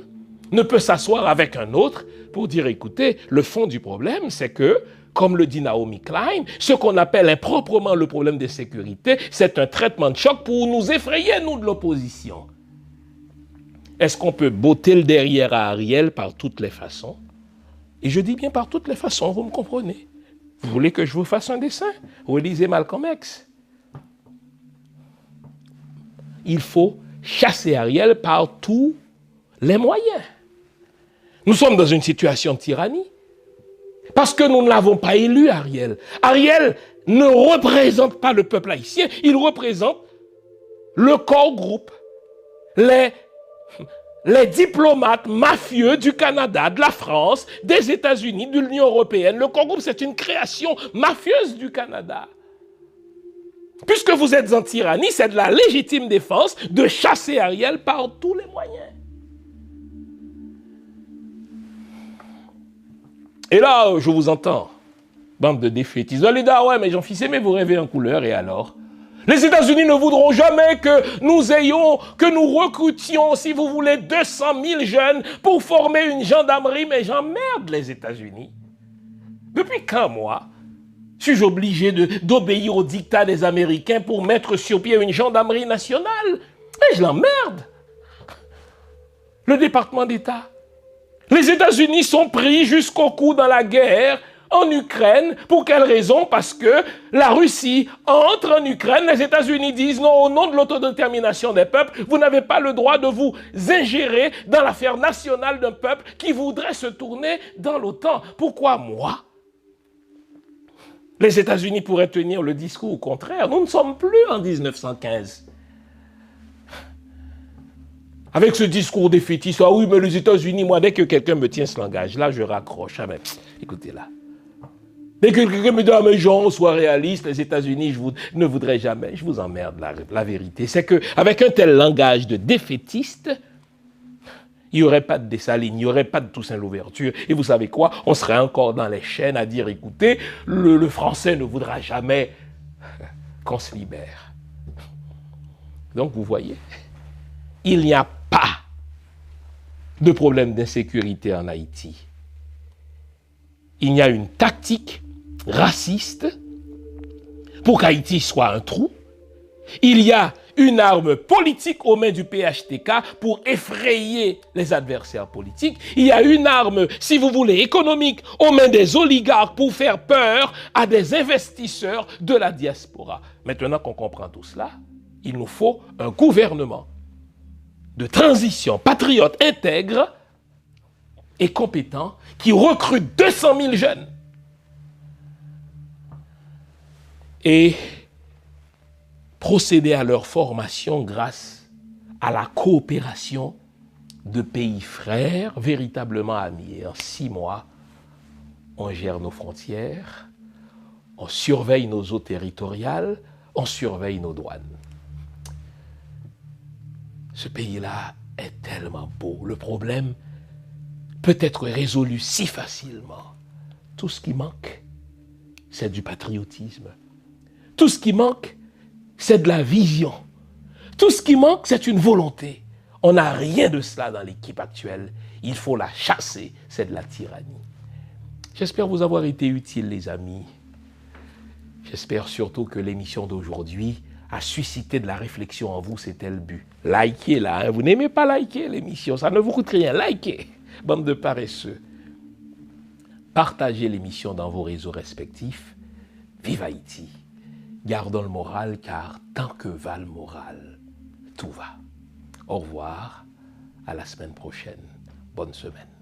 ne peut s'asseoir avec un autre pour dire, écoutez, le fond du problème, c'est que, comme le dit Naomi Klein, ce qu'on appelle improprement le problème de sécurité, c'est un traitement de choc pour nous effrayer, nous, de l'opposition. Est-ce qu'on peut botter le derrière à Ariel par toutes les façons? Et je dis bien par toutes les façons, vous me comprenez? Vous voulez que je vous fasse un dessin? Relisez Malcolm X. Il faut chasser Ariel par tous les moyens. Nous sommes dans une situation de tyrannie. Parce que nous ne l'avons pas élu, Ariel. Ariel ne représente pas le peuple haïtien, il représente le corps groupe, les diplomates mafieux du Canada, de la France, des États-Unis, de l'Union européenne. Le corps groupe, c'est une création mafieuse du Canada. Puisque vous êtes en tyrannie, c'est de la légitime défense de chasser Ariel par tous les moyens. Et là, je vous entends, bande de défaitistes. Vous allez dire, ouais, mais Jean-Fils Aimé, vous rêvez en couleur, et alors? Les États-Unis ne voudront jamais que nous recrutions, si vous voulez, 200 000 jeunes pour former une gendarmerie, mais j'emmerde les États-Unis. Depuis quand, moi, suis-je obligé d'obéir au diktat des Américains pour mettre sur pied une gendarmerie nationale? Mais je l'emmerde. Le département d'État. Les États-Unis sont pris jusqu'au cou dans la guerre en Ukraine. Pour quelle raison? Parce que la Russie entre en Ukraine. Les États-Unis disent non, au nom de l'autodétermination des peuples, vous n'avez pas le droit de vous ingérer dans l'affaire nationale d'un peuple qui voudrait se tourner dans l'OTAN. Pourquoi moi? Les États-Unis pourraient tenir le discours contraire. Nous ne sommes plus en 1915. Avec ce discours défaitiste, ah oui, mais les États-Unis, moi, dès que quelqu'un me tient ce langage-là, je raccroche. Ah, mais écoutez là. Dès que quelqu'un me dit, ah, mais Jean, sois réaliste, les États-Unis, ne voudraient jamais. Je vous emmerde, la vérité. C'est qu'avec un tel langage de défaitiste, il n'y aurait pas de Dessalines, il n'y aurait pas de Toussaint Louverture. Et vous savez quoi? On serait encore dans les chaînes à dire, écoutez, le français ne voudra jamais qu'on se libère. Donc, vous voyez, il n'y a pas de problème d'insécurité en Haïti. Il y a une tactique raciste pour qu'Haïti soit un trou. Il y a une arme politique aux mains du PHTK pour effrayer les adversaires politiques. Il y a une arme, si vous voulez, économique aux mains des oligarques pour faire peur à des investisseurs de la diaspora. Maintenant qu'on comprend tout cela, il nous faut un gouvernement de transition patriote intègre et compétent qui recrute 200 000 jeunes et procéder à leur formation grâce à la coopération de pays frères, véritablement amis. Et en 6 mois, on gère nos frontières, on surveille nos eaux territoriales, on surveille nos douanes. Ce pays-là est tellement beau. Le problème peut être résolu si facilement. Tout ce qui manque, c'est du patriotisme. Tout ce qui manque, c'est de la vision. Tout ce qui manque, c'est une volonté. On n'a rien de cela dans l'équipe actuelle. Il faut la chasser. C'est de la tyrannie. J'espère vous avoir été utile, les amis. J'espère surtout que l'émission d'aujourd'hui a suscité de la réflexion en vous. C'était le but. Likez là. Hein. Vous n'aimez pas liker l'émission. Ça ne vous coûte rien. Likez. Bande de paresseux. Partagez l'émission dans vos réseaux respectifs. Vive Haïti. Gardons le moral, car tant que va le moral, tout va. Au revoir, à la semaine prochaine. Bonne semaine.